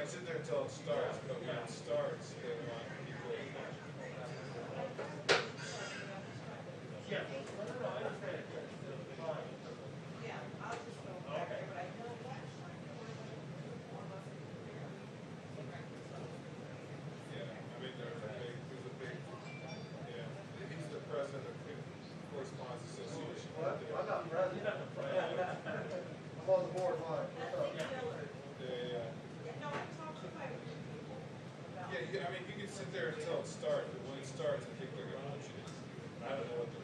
Sit there until it starts, but when it starts, they want people. He's the president of the Correspondence Association. I'm not president. I'm on the board, Mike. Yeah, I mean, you can sit there until it starts, but when it starts, I think they're going to want you to. I don't know what the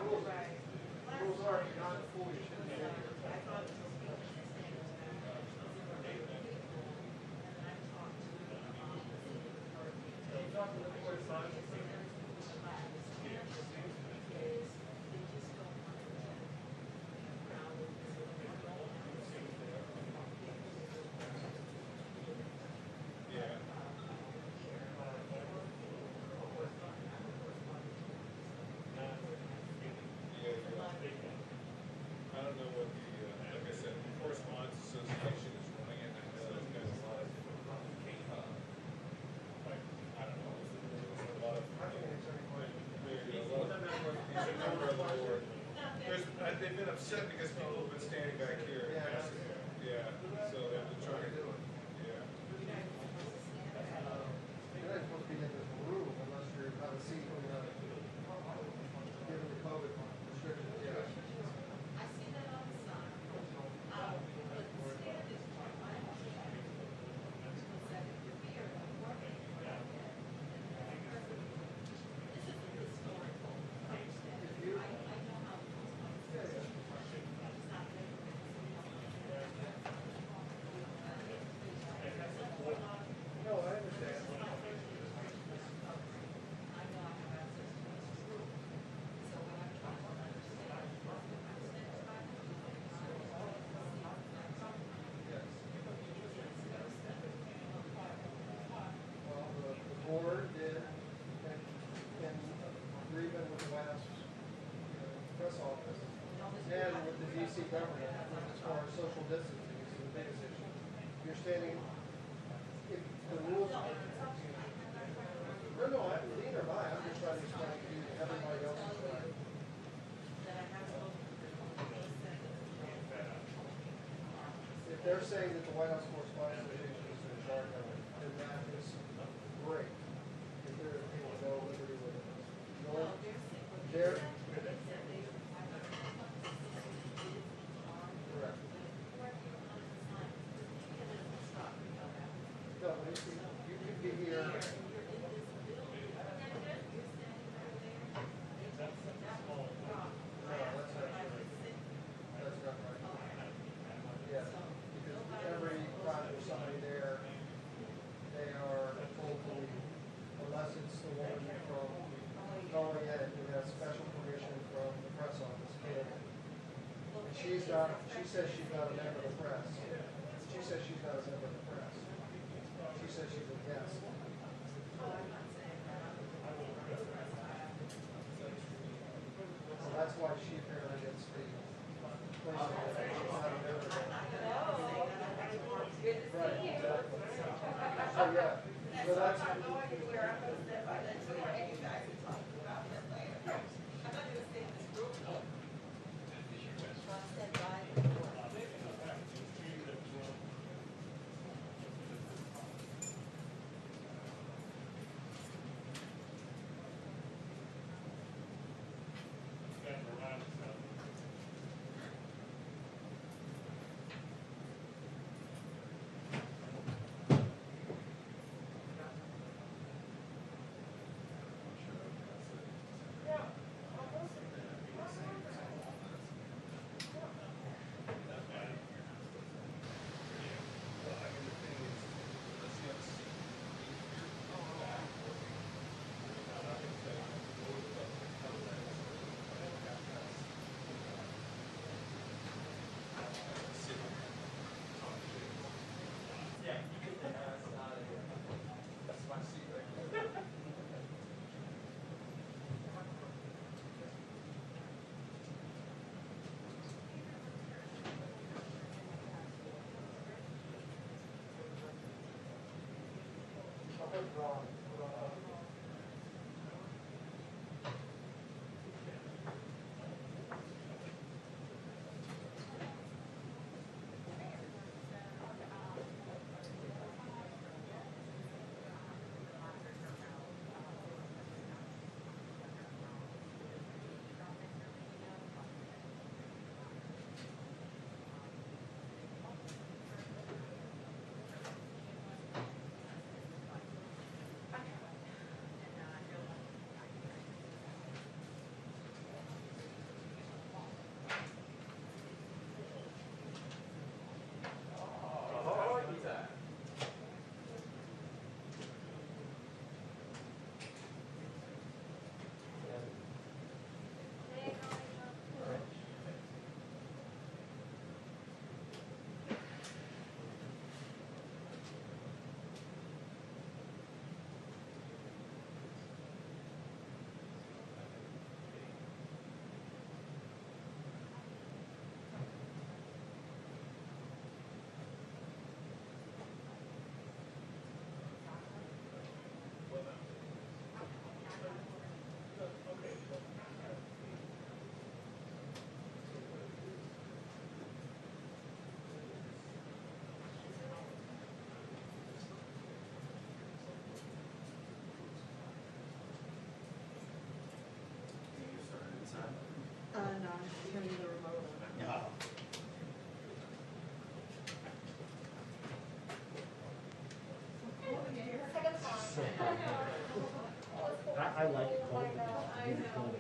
rules are. Rules are, you're not a fool, you shouldn't be in here. Yeah. upset because people have been standing back here. Yeah. Yeah, so they've been trying to, yeah. You're not supposed to be in this room unless you're out of seat, given the COVID restrictions. Yeah. I see that all the time. But the stand is, my understanding was that if you're here and working, this is a historical understanding. I know how it goes. Yeah, yeah. It's not there. No, I understand. I know I have access to this room. So when I'm trying to understand, Yes. Well, the board did, in agreement with the White House press office, and with the DC government, as far as social distancing is the biggest issue. You're standing, if the rules. No, neither am I, I'm just trying to explain to you, everybody else is trying. that I have to. If they're saying that the White House Correspondents Association is in charge of it, then that is great. If they're able to go liberty with it. No, They're, correct. no, you could be here. No, that's not true. That's not right. Yeah, because every time there's somebody there, they are told to leave. Unless it's the woman from going in who has special permission from the press office. And she's not, she says she's not a member of the press. She says she's not a member of the press. She says she's a guest. So that's why she apparently gets the place that she's not a member of. Right, exactly. So, yeah, so that's. I like it cold. I It's know. cold.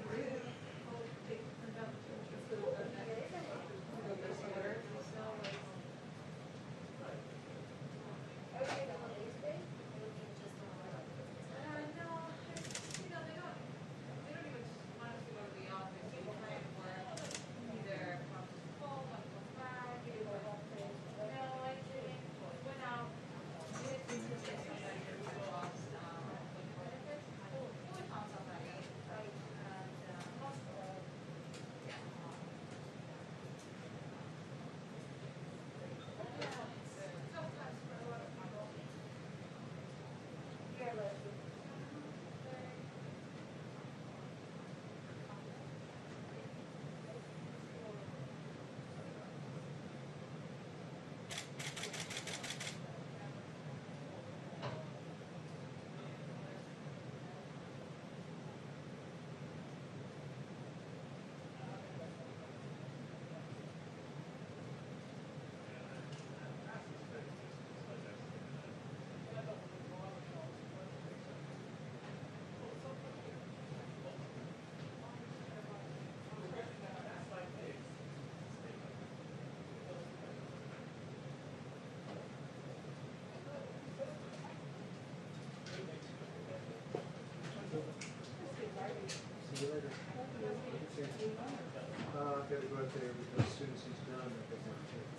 See you later. I've got to go out there because as soon as he's done, I've got to take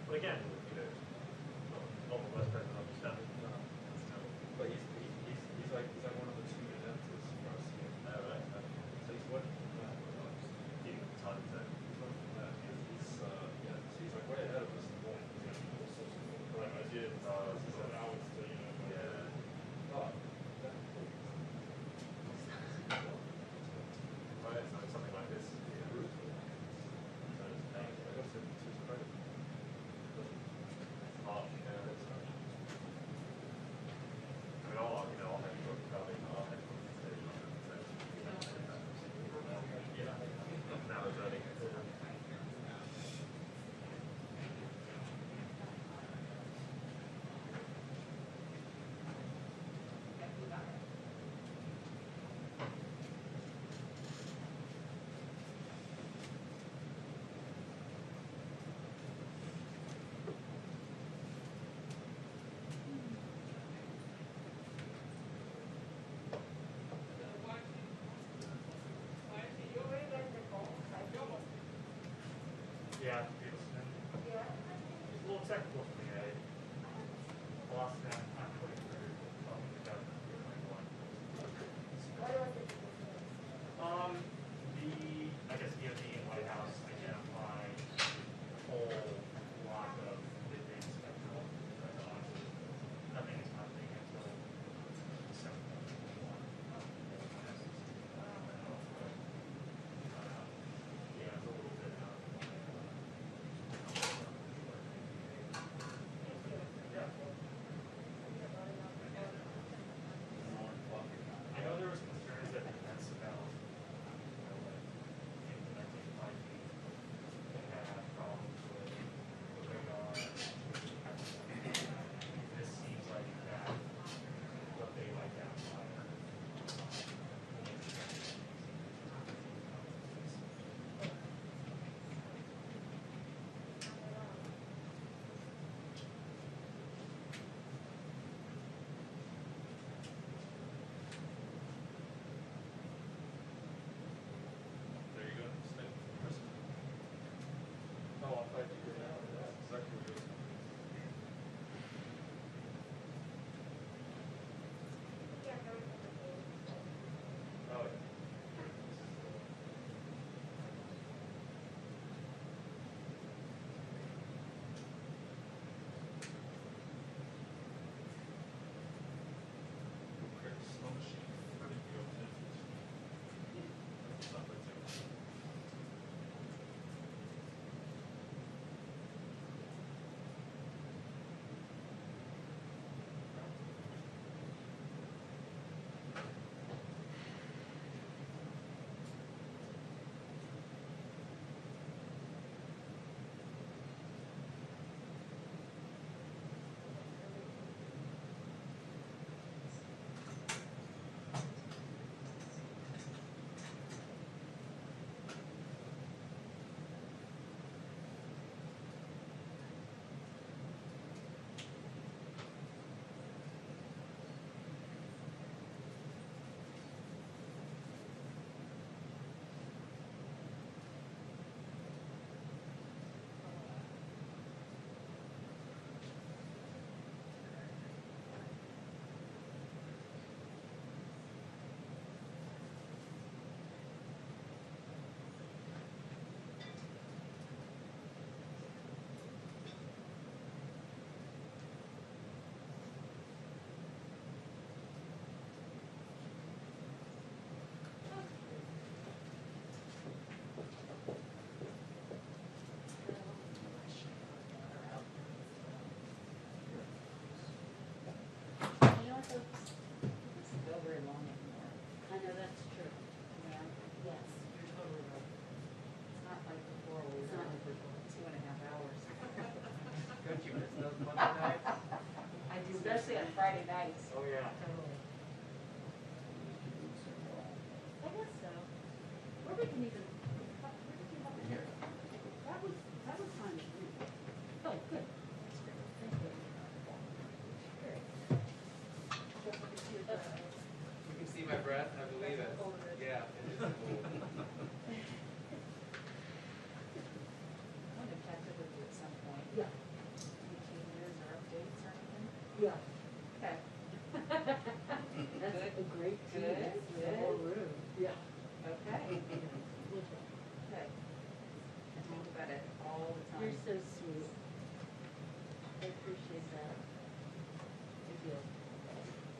But again, you know, not the worst person understanding. But he's like one of the two dentists for us here. Right. So he's working for that. Dealing with time zone. He's working for that. Yeah, so he's like way ahead of us in the morning. He's got all sorts of things. Right, I did. He's got hours to, you know. Yeah. Oh, Right, so something like this. Yeah. So it's I got to his credit. if I figured it out. That's exactly what it is. Oh, yeah. Okay, snow machine, pretty good. It's not very thick. You know what, though? It doesn't go very long anymore. I know that's true. Yeah. Yes, you're totally right. It's not like before, we It's were not on like for before. 2.5 hours. Don't you miss those Monday nights? I do. Especially on Friday nights. Oh, yeah. Totally. I guess so. Or we can even, where did you have it? Here. That was fine with me. Oh, good. That's great. Thank you. Great. You can see my breath, I believe it. Yeah, it is cold. I want to catch up with you at some point. Yeah, Any changes or updates or anything? yeah. Okay. That's Good. a great team. Good, That's the good. whole room. Yeah. Okay. We'll try. Okay. I think about it all the time. You're so sweet. I appreciate that. I do.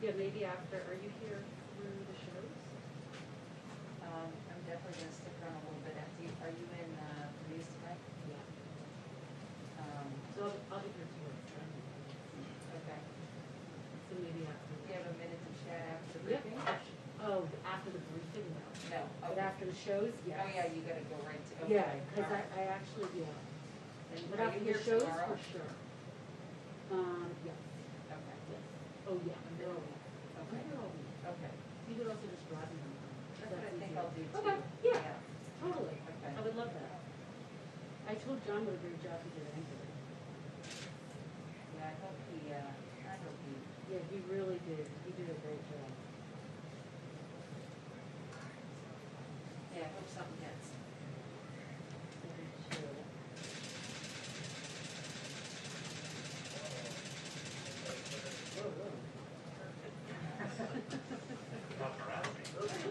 Yeah, maybe after, are you here through the shows? I'm definitely gonna stick around a little bit after you. Are you in, Louise tonight? Yeah. So, So I'll be here too. okay. So maybe after. Do you have a minute to chat after the Yeah. briefing? Oh, after the briefing, no. No. But Okay. after the shows, yes. Oh, yeah, you gotta go right to, okay. Yeah, because all right. I actually, yeah. And But are after you the here shows, tomorrow? for sure. Yes, Okay. yes. Oh, yeah, I'm there all week. I'm Okay. there all week. Okay. You could also just drive me. That's what I think I'll do too. Okay, yeah, totally. Okay. I would love that. I told John what a great job he did at Anchorage. Yeah, I hope he, Yeah, he really did. He did a great job. yeah, I hope something hits. I did too.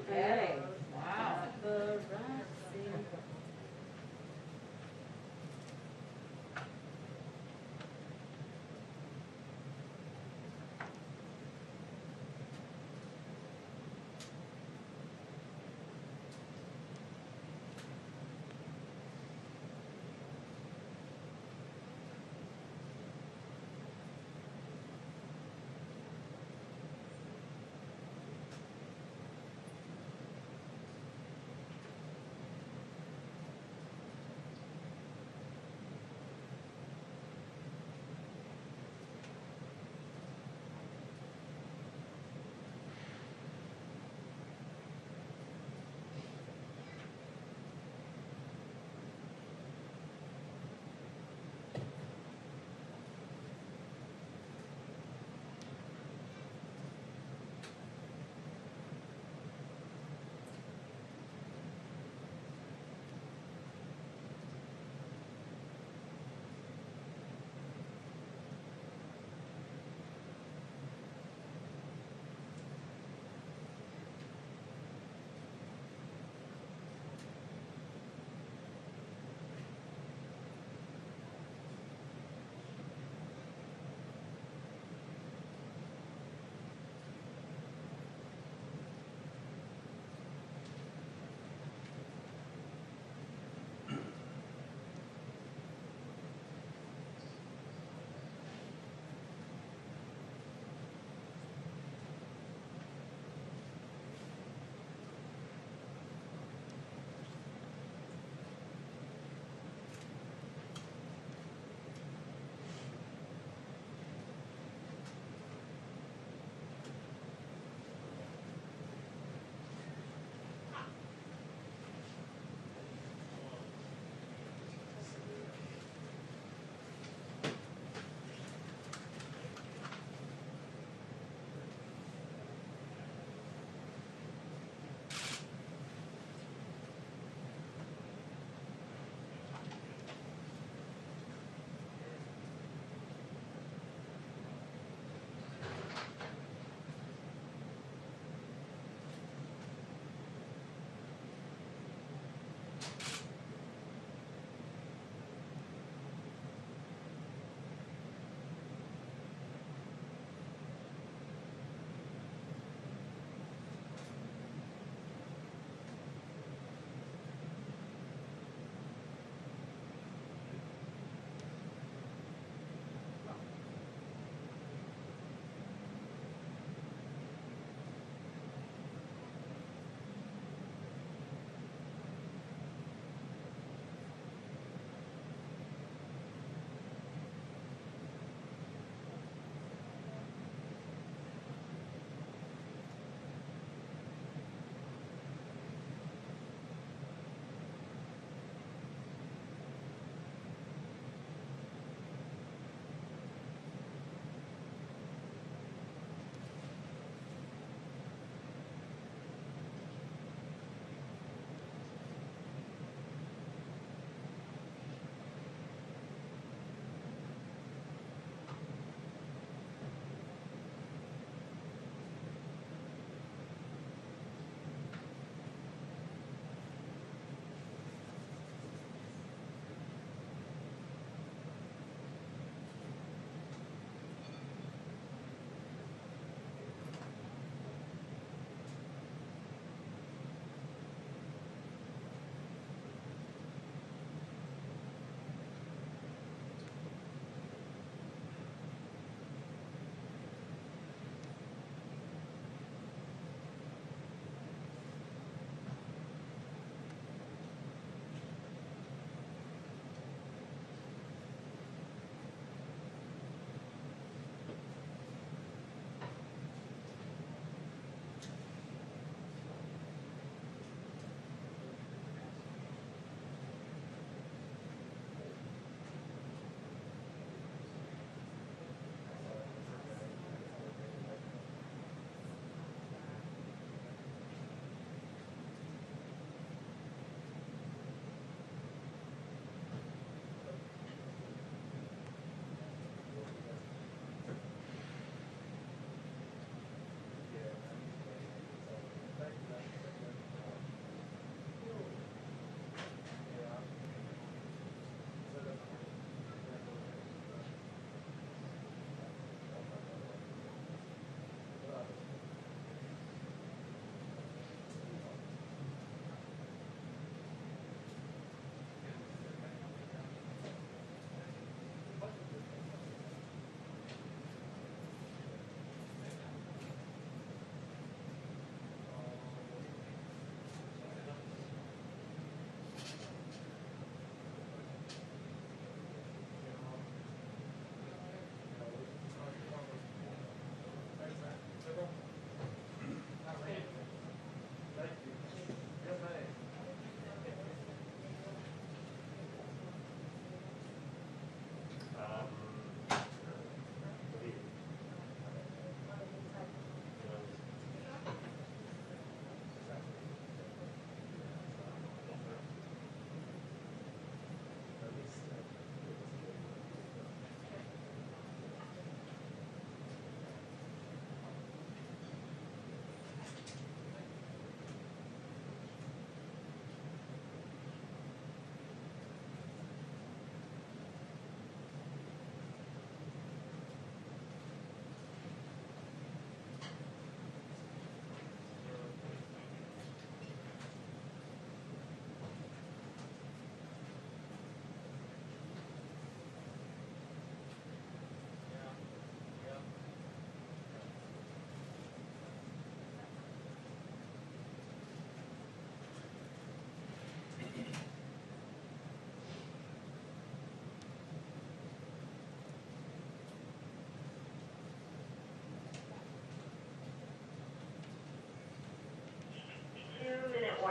Hey, wow. Paparazzi.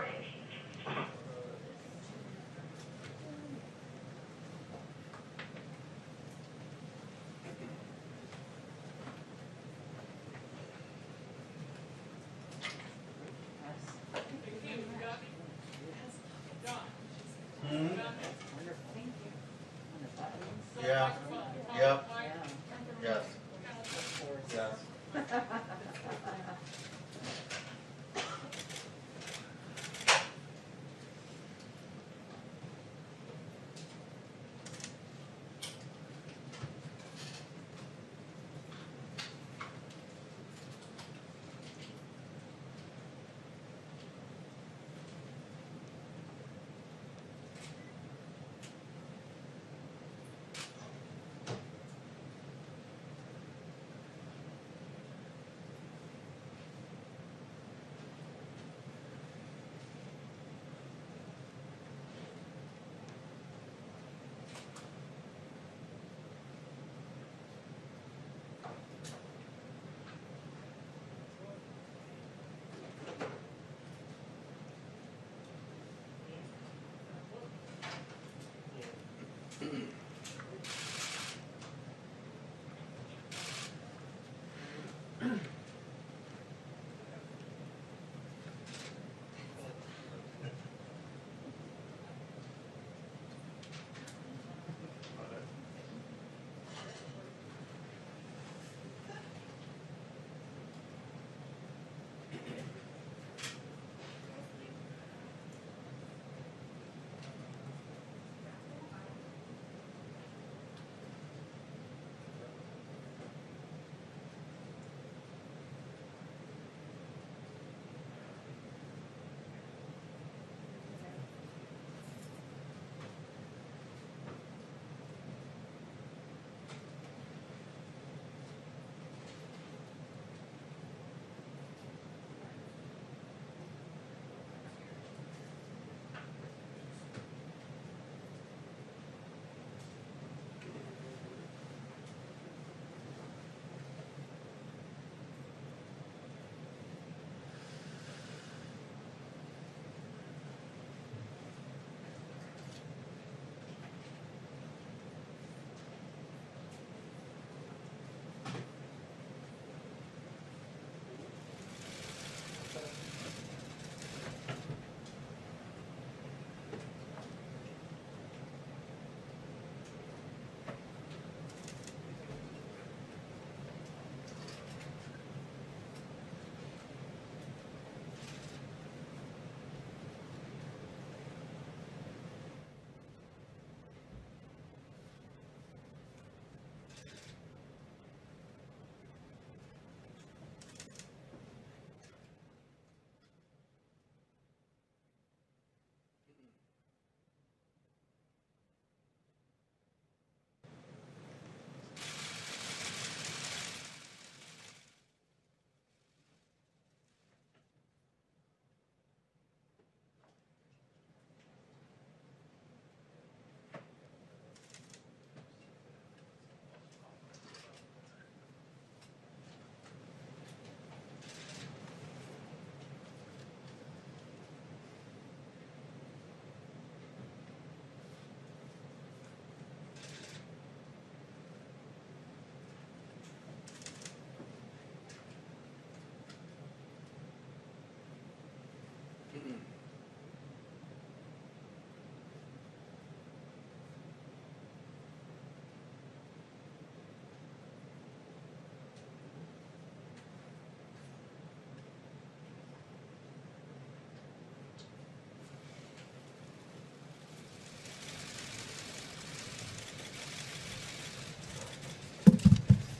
recording. Thank you. On the buttons. Yeah, yep, Yeah. yes, Of course. yes.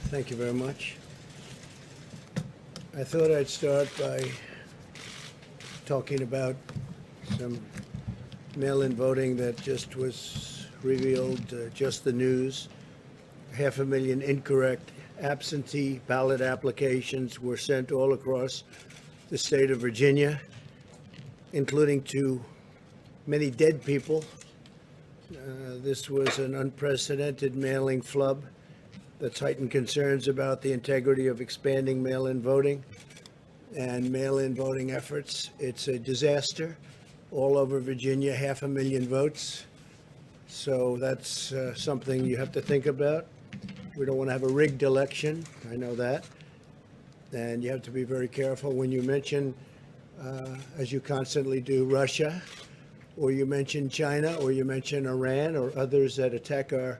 Thank you very much. I thought I'd start by talking about some mail-in voting that just was revealed, just the news. 500,000 incorrect absentee ballot applications were sent all across the state of Virginia, including to many dead people. This was an unprecedented mailing flub that's heightened concerns about the integrity of expanding mail-in voting. and mail-in voting efforts. It's a disaster. All over Virginia, 500,000 votes. So that's something you have to think about. We don't want to have a rigged election. I know that. And you have to be very careful when you mention, as you constantly do, Russia, or you mention China, or you mention Iran, or others that attack our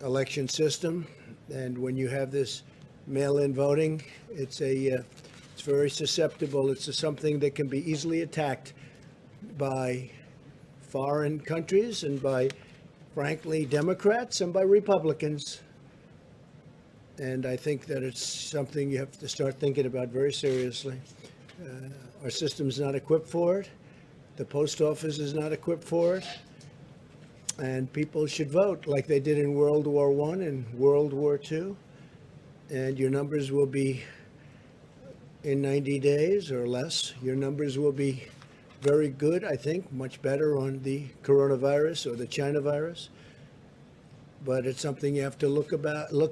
election system. And when you have this mail-in voting, it's very susceptible. It's something that can be easily attacked by foreign countries and by, frankly, Democrats and by Republicans. And I think that it's something you have to start thinking about very seriously. Our system's not equipped for it. The post office is not equipped for it. And people should vote like they did in World War I and World War II. And your numbers will be, in 90 days or less, your numbers will be very good, I think, much better on the coronavirus or the China virus. But it's something you have to look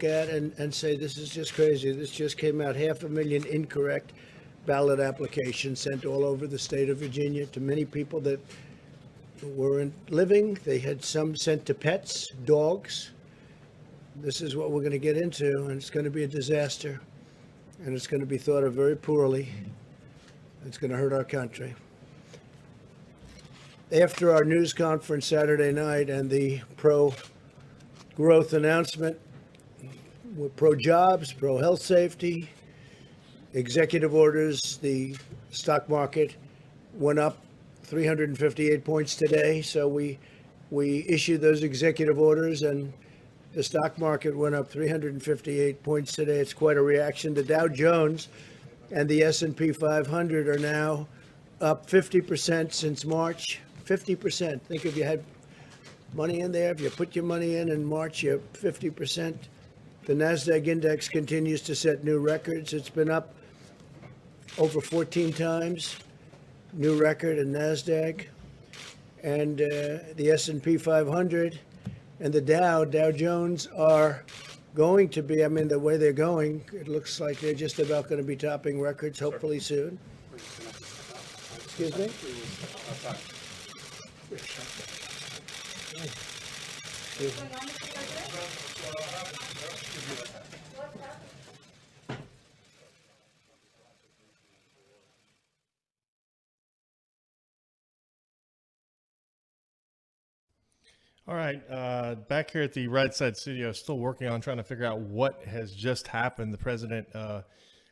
at and say, this is just crazy. This just came out, 500,000 incorrect ballot applications sent all over the state of Virginia to many people that weren't living. They had some sent to pets, dogs. This is what we're going to get into, and it's going to be a disaster. And it's going to be thought of very poorly. It's going to hurt our country. After our news conference Saturday night and the pro-growth announcement, with pro-jobs, pro-health safety, executive orders, the stock market went up 358 points today. So we issued those executive orders, and the stock market went up 358 points today. It's quite a reaction. The Dow Jones and the S&P 500 are now up 50% since March. 50%. Think if you had money in there, if you put your money in March, you're 50%. The NASDAQ index continues to set new records. It's been up over 14 times, new record in NASDAQ. And the S&P 500 and the Dow Jones are going to be, I mean, the way they're going, it looks like they're just about going to be topping records hopefully soon. Excuse me? All right, back here at the Right Side Studio, still working on trying to figure out what has just happened. The president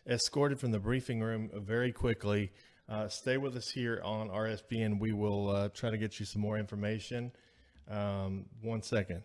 escorted from the briefing room very quickly. Stay with us here on RSB, and we will try to get you some more information. 1 second.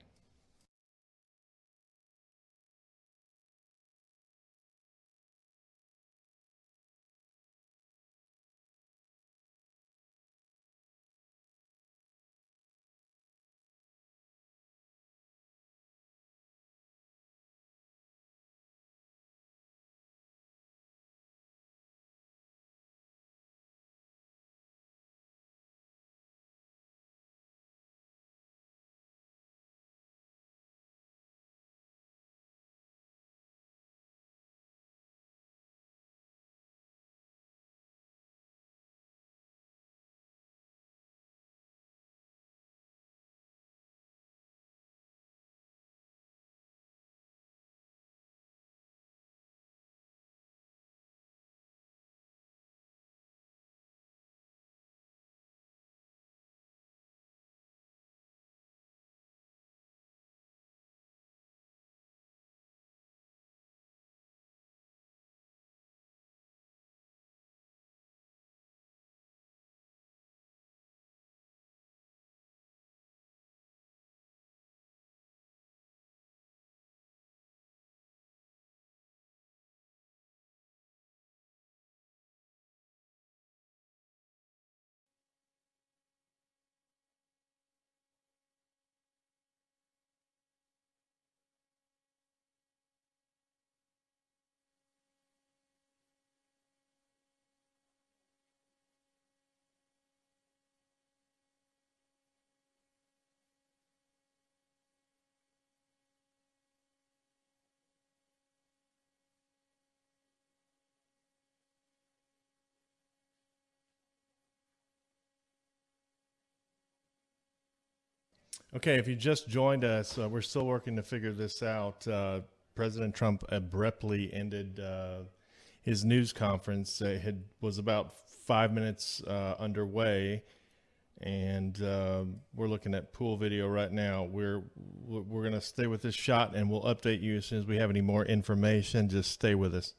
Okay, if you just joined us, we're still working to figure this out. President Trump abruptly ended his news conference. It was about 5 minutes underway, and we're looking at pool video right now. We're gonna stay with this shot, and we'll update you as soon as we have any more information. Just stay with us.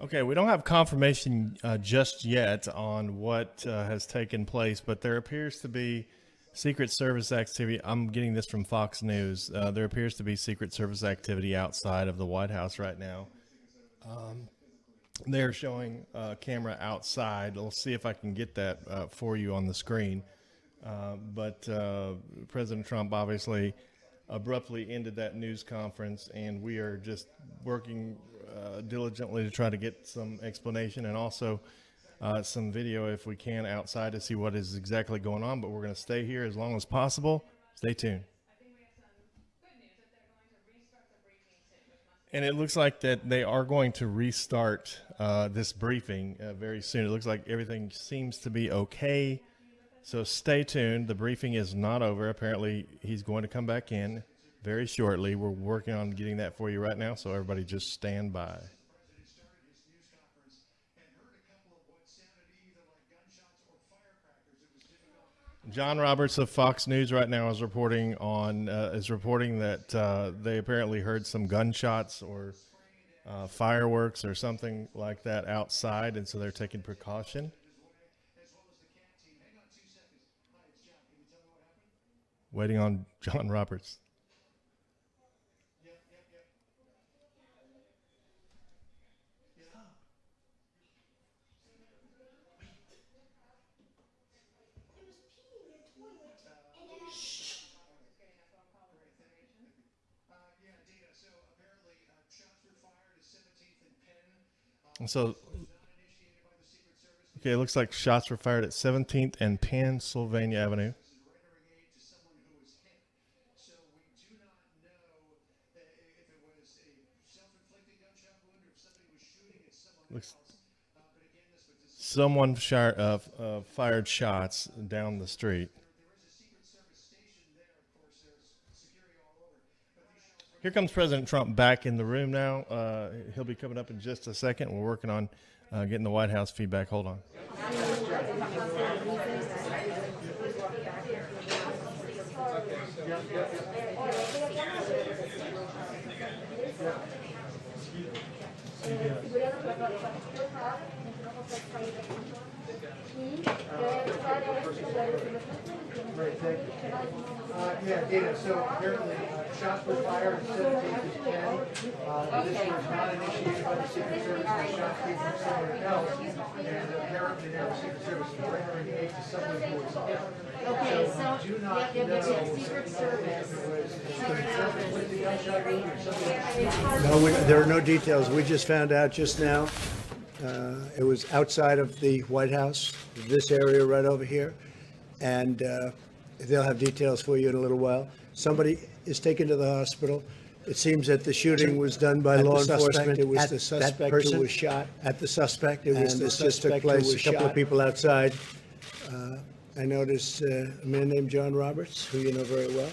Okay, we don't have confirmation just yet on what has taken place, but there appears to be Secret Service activity. I'm getting this from Fox News. There appears to be Secret Service activity outside of the White House right now. They're showing a camera outside. We'll see if I can get that for you on the screen. But President Trump obviously abruptly ended that news conference, and we are just working diligently to try to get some explanation and also some video if we can outside to see what is exactly going on. But we're going to stay here as long as possible. Stay tuned. And it looks like that they are going to restart this briefing very soon. It looks like everything seems to be okay. So stay tuned. The briefing is not over. Apparently, he's going to come back in very shortly. We're working on getting that for you right now, so everybody just stand by. John Roberts of Fox News right now is reporting that they apparently heard some gunshots or fireworks or something like that outside, and so they're taking precaution. Waiting on John Roberts. And so, okay, it looks like shots were fired at 17th and Pennsylvania Avenue. Looks, someone fired shots down the street. Here comes President Trump back in the room now. He'll be coming up in just a second. We're working on getting the White House feedback. Hold on. Yeah, Dana, so apparently shots were fired at 17th and 10. This was not initiated by the Secret Service, the shots came from someone else. And apparently now the Secret Service is rendering aid to someone who was hit. Okay, so, Do not yep, know the Secret Service. No, there are no details. We just found out just now. It was outside of the White House, this area right over here. And they'll have details for you in a little while. Somebody is taken to the hospital. It seems that the shooting was done by law enforcement. It was the suspect who was shot. At the suspect. It was the suspect who was shot. A couple of people outside. I noticed a man named John Roberts, who you know very well.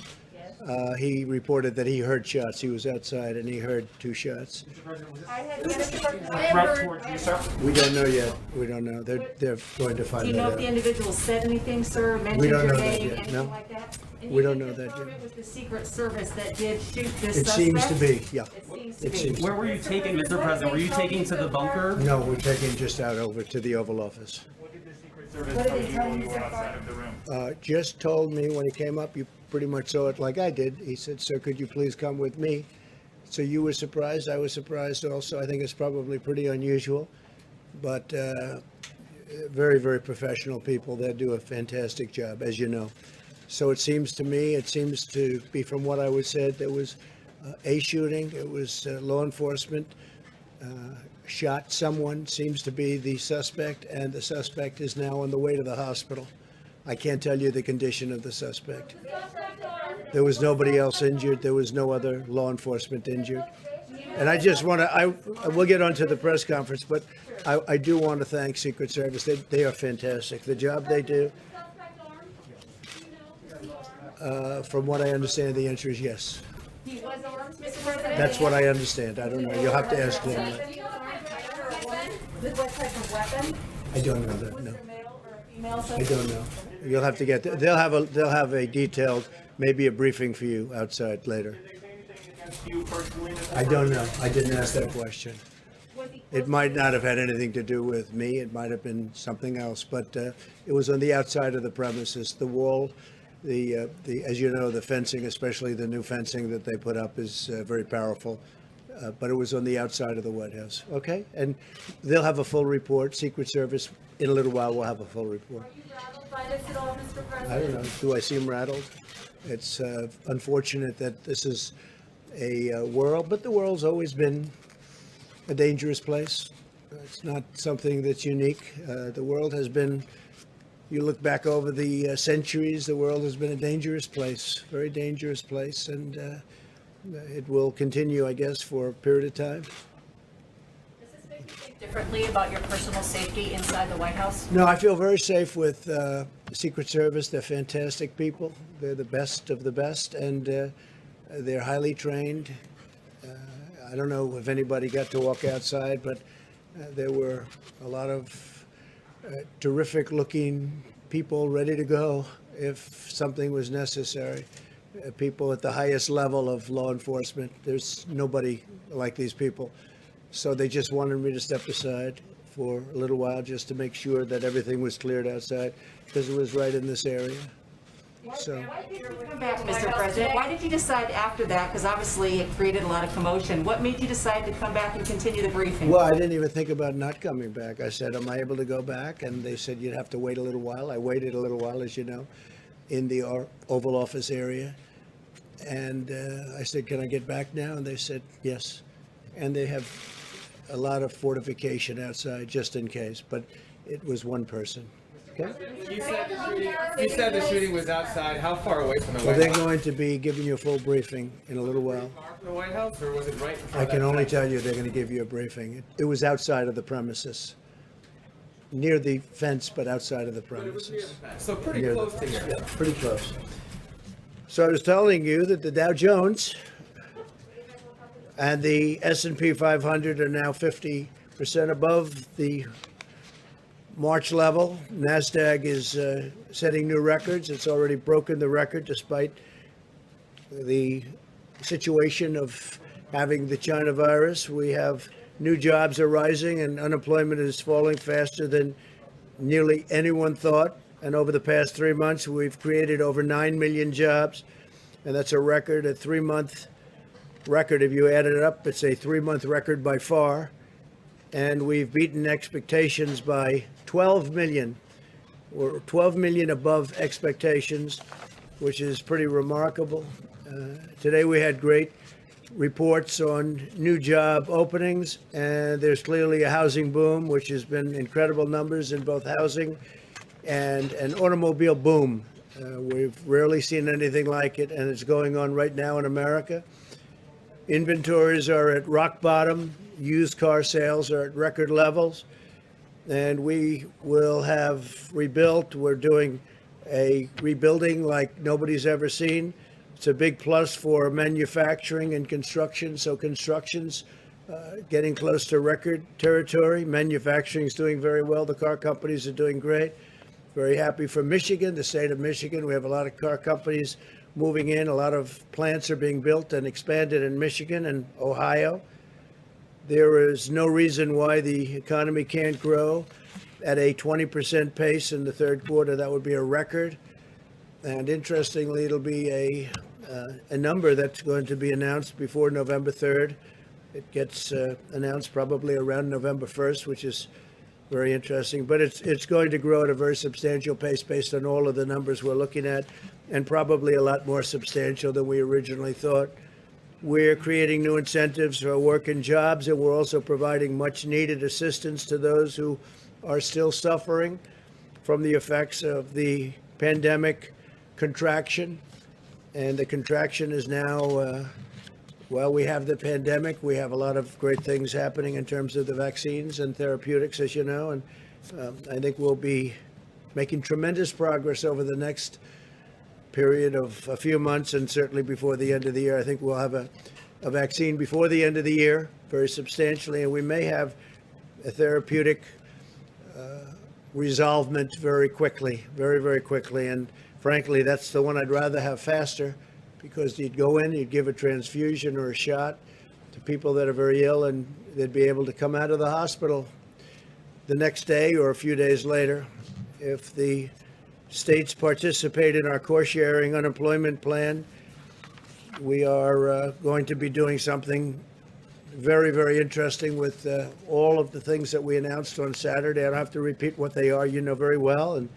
He reported that he heard shots. He was outside and he heard 2 shots. We don't know yet. We don't know. They're going to find Do you that know out. if the individual said anything, sir? Mentioned don't your know that name, yet, anything no. like that? And We you don't can know that confirm yet. It was the Secret Service that did shoot this It suspect? seems to be, yeah. It seems It to seems be. to Where were you taking, Mr. President? Were you taking to the bunker? No, we're taking just out over to the Oval Office. What did the Secret Service What did tell they you tell when you you so were far? outside of the room? Just told me when he came up, you pretty much saw it like I did. He said, "Sir, could you please come with me?" So you were surprised. I was surprised also. I think it's probably pretty unusual, but very, very professional people. They do a fantastic job, as you know. So it seems to me, it seems to be from what I was said, there was a shooting. It was law enforcement shot someone, seems to be the suspect, and the suspect is now on the way to the hospital. I can't tell you the condition of the suspect. There was nobody else injured. There was no other law enforcement injured. And I just want to, we'll get on to the press conference, but I do want to thank Secret Service. They are fantastic. The job they do, from what I understand, the answer is yes. He was armed, Mr. President? That's what I understand. I don't know. You'll have to ask them. With what type of weapon? I don't know that, Was no. it a male or a female I suspect? don't know. You'll have to get, they'll have a detailed, maybe a briefing for you outside later. Did they say anything against you personally? Mr. I don't know. President? I didn't ask that question. Was he It might not have had anything to do with me. It might have been something else, but it was on the outside of the premises. The wall, as you know, the fencing, especially the new fencing that they put up, is very powerful. But it was on the outside of the White House. Okay, and they'll have a full report. Secret Service in a little while will have a full report. Are you rattled by this at all, Mr. President? I don't know. Do I seem rattled? It's unfortunate that this is a world, but the world's always been a dangerous place. It's not something that's unique. The world has been, you look back over the centuries, the world has been a dangerous place, very dangerous place, and it will continue, I guess, for a period of time. Does this make you think differently about your personal safety inside the White House? No, I feel very safe with the Secret Service. They're fantastic people. They're the best of the best, and they're highly trained. I don't know if anybody got to walk outside, but there were a lot of terrific-looking people ready to go if something was necessary. People at the highest level of law enforcement. There's nobody like these people. So they just wanted me to step aside for a little while just to make sure that everything was cleared outside, because it was right in this area. So, Why did you come back, Mr. President? Why did you decide after that? Because obviously it created a lot of commotion. What made you decide to come back and continue the briefing? well, I didn't even think about not coming back. I said, am I able to go back? And they said, you'd have to wait a little while. I waited a little while, as you know, in the Oval Office area. And I said, can I get back now? And they said, yes. And they have a lot of fortification outside, just in case. But it was one person. Okay? You said the shooting was outside. How far away from the Well, White they're House? going to be giving you a full briefing in a little while. Far from the White House, or was it right before I can that only fence? tell you they're going to give you a briefing. It was outside of the premises, near the fence, but outside of the But it was near the premises. fence, so pretty Near the- close to here. Yeah, pretty close. So I was telling you that the Dow Jones and the S&P 500 are now 50% above the March level. NASDAQ is setting new records. It's already broken the record despite the situation of having the China virus. We have new jobs are rising and unemployment is falling faster than nearly anyone thought. And over the past 3 months, we've created over 9 million jobs. And that's a record, a 3-month record. If you add it up, it's a 3-month record by far. And we've beaten expectations by 12 million. We're 12 million above expectations, which is pretty remarkable. Today we had great reports on new job openings, and there's clearly a housing boom, which has been incredible numbers in both housing and an automobile boom. We've rarely seen anything like it, and it's going on right now in America. Inventories are at rock bottom. Used car sales are at record levels, and we will have rebuilt. We're doing a rebuilding like nobody's ever seen. It's a big plus for manufacturing and construction. So construction's getting close to record territory. Manufacturing is doing very well. The car companies are doing great. Very happy for Michigan, the state of Michigan. We have a lot of car companies moving in. A lot of plants are being built and expanded in Michigan and Ohio. There is no reason why the economy can't grow at a 20% pace in the third quarter. That would be a record. And interestingly, it'll be a number that's going to be announced before November 3rd. It gets announced probably around November 1st, which is very interesting. But it's going to grow at a very substantial pace based on all of the numbers we're looking at, and probably a lot more substantial than we originally thought. We're creating new incentives for work and jobs, and we're also providing much needed assistance to those who are still suffering from the effects of the pandemic contraction. And the contraction is now, well, we have the pandemic. We have a lot of great things happening in terms of the vaccines and therapeutics, as you know. And I think we'll be making tremendous progress over the next period of a few months, and certainly before the end of the year. I think we'll have a vaccine before the end of the year, very substantially, and we may have a therapeutic resolvement very quickly, very, very quickly. And frankly, that's the one I'd rather have faster, because you'd go in, you'd give a transfusion or a shot to people that are very ill, and they'd be able to come out of the hospital the next day or a few days later. If the states participate in our cost-sharing unemployment plan, we are going to be doing something very, very interesting with all of the things that we announced on Saturday. I don't have to repeat what they are. You know very well. And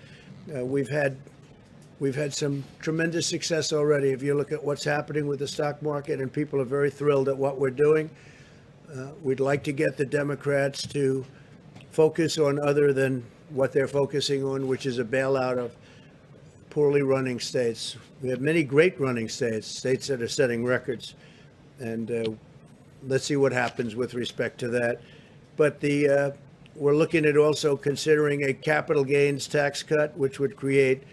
we've had some tremendous success already. If you look at what's happening with the stock market, and people are very thrilled at what we're doing. We'd like to get the Democrats to focus on other than what they're focusing on, which is a bailout of poorly running states. We have many great running states that are setting records, and let's see what happens with respect to that. But we're looking at also considering a capital gains tax cut, which would create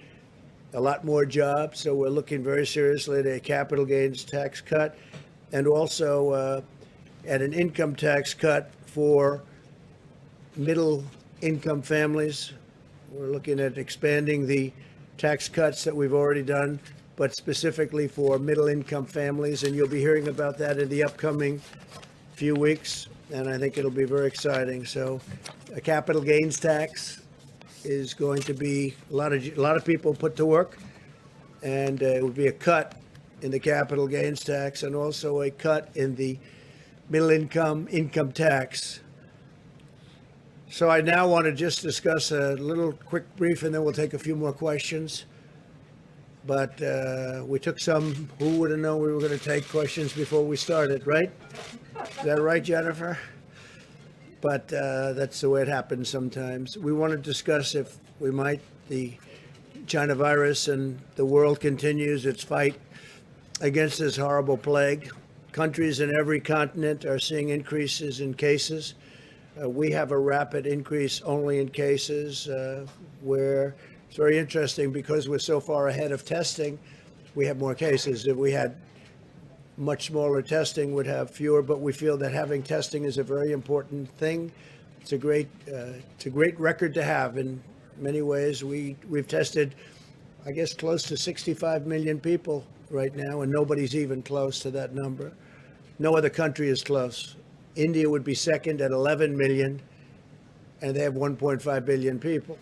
a lot more jobs. So we're looking very seriously at a capital gains tax cut, and also at an income tax cut for middle income families. We're looking at expanding the tax cuts that we've already done, but specifically for middle income families. And you'll be hearing about that in the upcoming few weeks. And I think it'll be very exciting. So a capital gains tax is going to be a lot of people put to work. and it would be a cut in the capital gains tax and also a cut in the middle income tax. So I now want to just discuss a little quick brief, and then we'll take a few more questions. But we took some, who would have known we were going to take questions before we started, right? Is that right, Jennifer? But that's the way it happens sometimes. We want to discuss, if we might, the China virus, and the world continues its fight against this horrible plague. Countries in every continent are seeing increases in cases. We have a rapid increase only in cases where it's very interesting because we're so far ahead of testing, we have more cases. If we had much smaller testing, would have fewer, but we feel that having testing is a very important thing. It's a great record to have in many ways. We've tested, I guess, close to 65 million people right now, and nobody's even close to that number. No other country is close. India would be second at 11 million, and they have 1.5 billion people.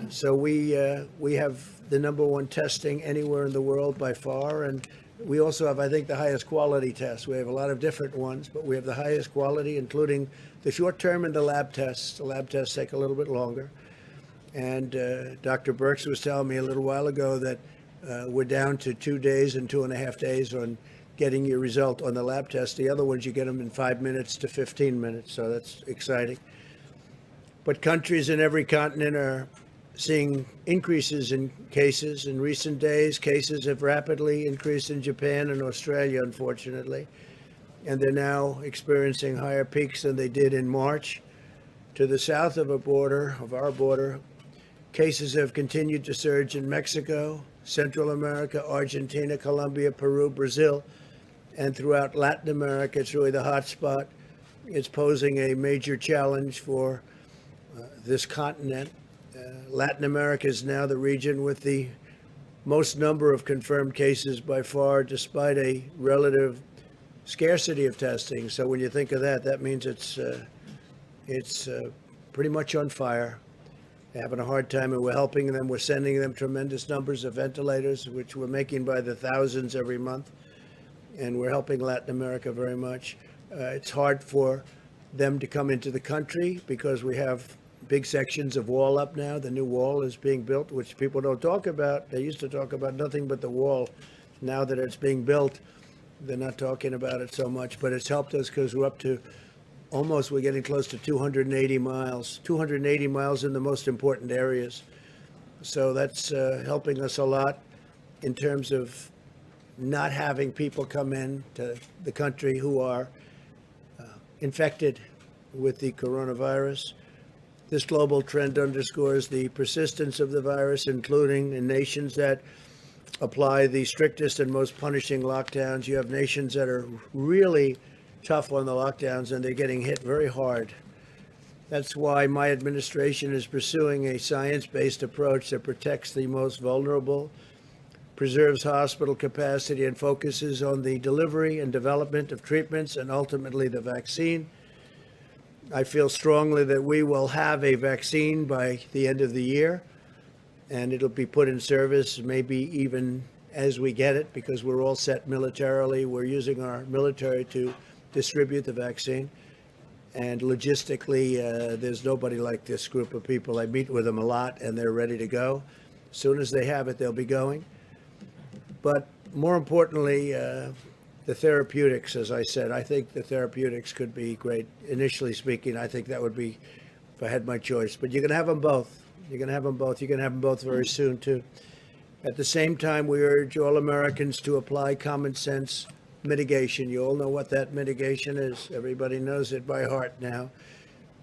So we have the number one testing anywhere in the world by far, and we also have, I think, the highest quality tests. We have a lot of different ones, but we have the highest quality, including the short term and the lab tests. The lab tests take a little bit longer. And Dr. Birx was telling me a little while ago that we're down to 2 days and 2.5 days on getting your result on the lab test. The other ones, you get them in 5 minutes to 15 minutes, so that's exciting. But countries in every continent are seeing increases in cases. In recent days, cases have rapidly increased in Japan and Australia, unfortunately, and they're now experiencing higher peaks than they did in March. To the south of our border, cases have continued to surge in Mexico, Central America, Argentina, Colombia, Peru, Brazil, and throughout Latin America. It's really the hot spot. It's posing a major challenge for this continent. Latin America is now the region with the most number of confirmed cases by far, despite a relative scarcity of testing. So when you think of that, that means it's pretty much on fire. They're having a hard time, and we're helping them. We're sending them tremendous numbers of ventilators, which we're making by the thousands every month, and we're helping Latin America very much. It's hard for them to come into the country because we have big sections of wall up now. The new wall is being built, which people don't talk about. They used to talk about nothing but the wall. Now that it's being built, they're not talking about it so much, but it's helped us because we're up to we're getting close to 280 miles in the most important areas. So that's helping us a lot in terms of not having people come in to the country who are infected with the coronavirus. This global trend underscores the persistence of the virus, including in nations that apply the strictest and most punishing lockdowns. You have nations that are really tough on the lockdowns, and they're getting hit very hard. That's why my administration is pursuing a science-based approach that protects the most vulnerable, preserves hospital capacity, and focuses on the delivery and development of treatments and ultimately the vaccine. I feel strongly that we will have a vaccine by the end of the year, and it'll be put in service maybe even as we get it, because we're all set militarily. We're using our military to distribute the vaccine. And logistically, there's nobody like this group of people. I meet with them a lot, and they're ready to go. As soon as they have it, they'll be going. But more importantly, the therapeutics, as I said, I think the therapeutics could be great. Initially speaking, I think that would be, if I had my choice. But you can have them both. You can have them both. You can have them both very soon, too. At the same time, we urge all Americans to apply common sense mitigation. You all know what that mitigation is. Everybody knows it by heart now.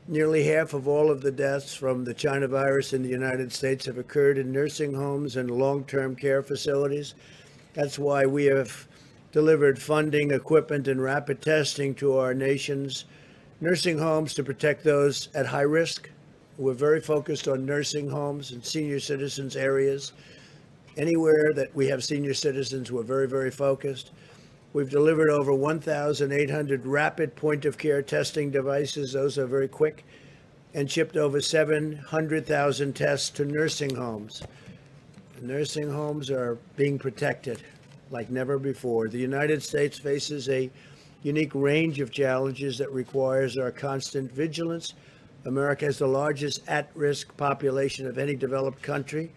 Nearly half of all of the deaths from the China virus in the United States have occurred in nursing homes and long-term care facilities. That's why we have delivered funding, equipment, and rapid testing to our nation's nursing homes to protect those at high risk. We're very focused on nursing homes and senior citizens areas. Anywhere that we have senior citizens, we're very, very focused. We've delivered over 1,800 rapid point-of-care testing devices. Those are very quick, and shipped over 700,000 tests to nursing homes. Nursing homes are being protected like never before. The United States faces a unique range of challenges that requires our constant vigilance. America has the largest at-risk population of any developed country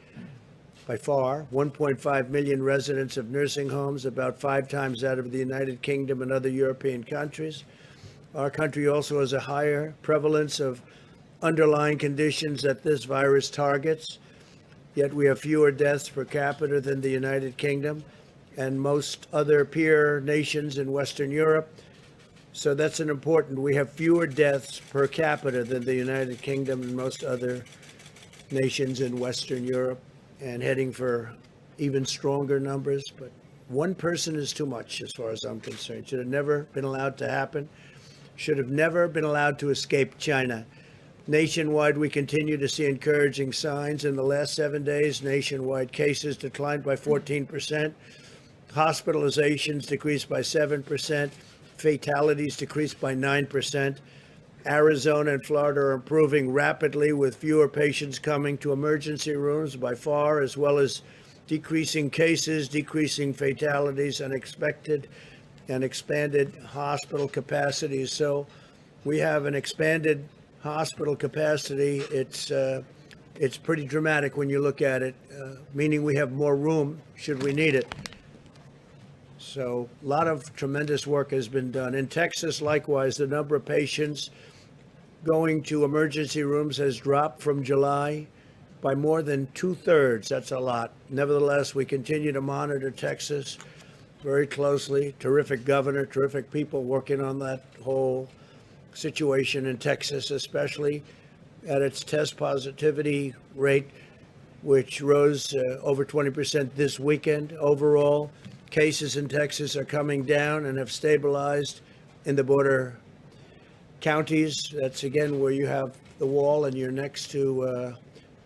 by far, 1.5 million residents of nursing homes, about 5 times that of the United Kingdom and other European countries. Our country also has a higher prevalence of underlying conditions that this virus targets, yet we have fewer deaths per capita than the United Kingdom and most other peer nations in Western Europe. So that's an important, we have fewer deaths per capita than the United Kingdom and most other nations in Western Europe, and heading for even stronger numbers. But one person is too much as far as I'm concerned. Should have never been allowed to happen. Should have never been allowed to escape China. Nationwide, we continue to see encouraging signs. In the last 7 days, nationwide cases declined by 14%, hospitalizations decreased by 7%, fatalities decreased by 9%. Arizona and Florida are improving rapidly with fewer patients coming to emergency rooms by far, as well as decreasing cases, decreasing fatalities, and expanded hospital capacities. So we have an expanded hospital capacity. It's pretty dramatic when you look at it, meaning we have more room should we need it. So a lot of tremendous work has been done. In Texas, likewise, the number of patients going to emergency rooms has dropped from July by more than 2/3. That's a lot. Nevertheless, we continue to monitor Texas very closely. Terrific governor, terrific people working on that whole situation in Texas, especially at its test positivity rate, which rose over 20% this weekend. Overall, cases in Texas are coming down and have stabilized in the border counties. That's again where you have the wall and you're next to,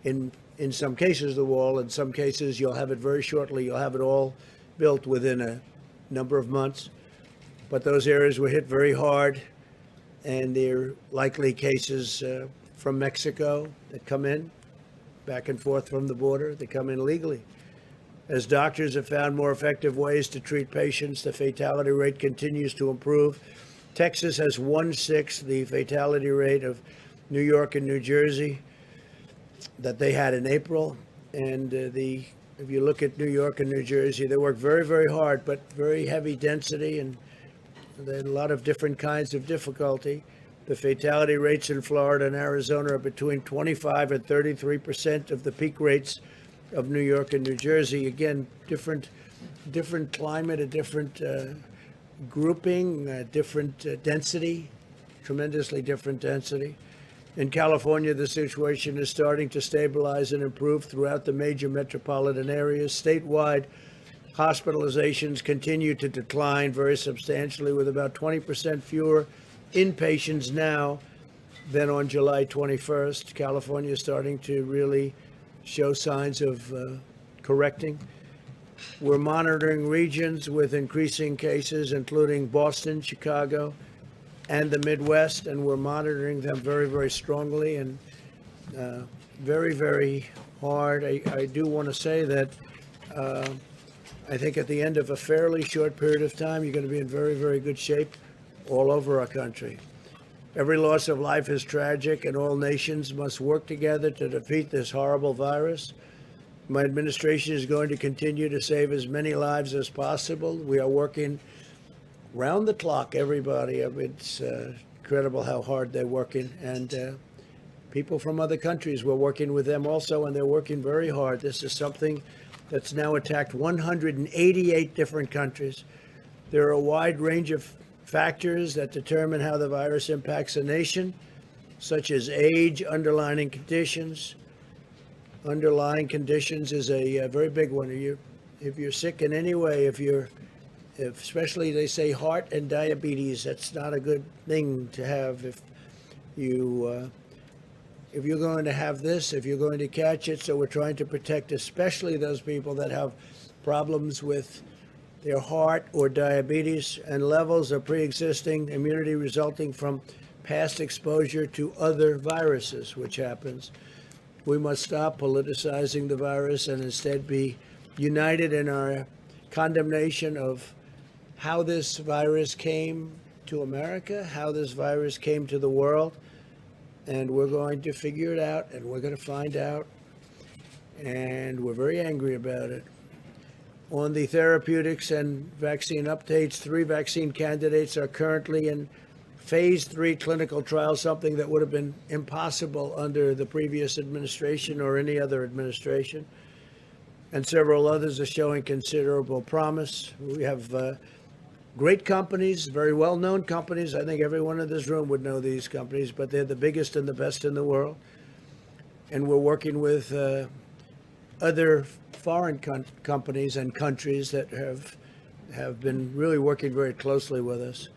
in some cases, the wall. In some cases, you'll have it very shortly. You'll have it all built within a number of months. But those areas were hit very hard, and there are likely cases from Mexico that come in, back and forth from the border. They come in legally. As doctors have found more effective ways to treat patients, the fatality rate continues to improve. Texas has 1/6 the fatality rate of New York and New Jersey that they had in April. And if you look at New York and New Jersey, they work very, very hard, but very heavy density, and there are a lot of different kinds of difficulty. The fatality rates in Florida and Arizona are between 25 and 33% of the peak rates of New York and New Jersey. Again, different climate, a different grouping, different density, tremendously different density. In California, the situation is starting to stabilize and improve throughout the major metropolitan areas. Statewide, hospitalizations continue to decline very substantially, with about 20% fewer inpatients now than on July 21st. California is starting to really show signs of correcting. We're monitoring regions with increasing cases, including Boston, Chicago, and the Midwest, and we're monitoring them very, very strongly and very, very hard. I do want to say that I think at the end of a fairly short period of time, you're going to be in very, very good shape all over our country. Every loss of life is tragic, and all nations must work together to defeat this horrible virus. My administration is going to continue to save as many lives as possible. We are working round the clock, everybody. I mean, it's incredible how hard they're working. And people from other countries, we're working with them also, and they're working very hard. This is something that's now attacked 188 different countries. There are a wide range of factors that determine how the virus impacts a nation, such as age, underlying conditions. Underlying conditions is a very big one. If you're sick in any way, especially they say heart and diabetes, that's not a good thing to have. If you're going to have this, if you're going to catch it, so we're trying to protect especially those people that have problems with their heart or diabetes and levels of pre-existing immunity resulting from past exposure to other viruses, which happens. We must stop politicizing the virus and instead be united in our condemnation of how this virus came to America, how this virus came to the world. And we're going to figure it out, and we're going to find out. And we're very angry about it. On the therapeutics and vaccine updates, 3 vaccine candidates are currently in phase 3 clinical trials, something that would have been impossible under the previous administration or any other administration. And several others are showing considerable promise. We have great companies, very well-known companies. I think everyone in this room would know these companies, but they're the biggest and the best in the world. And we're working with other foreign companies and countries that have been really working very closely with us.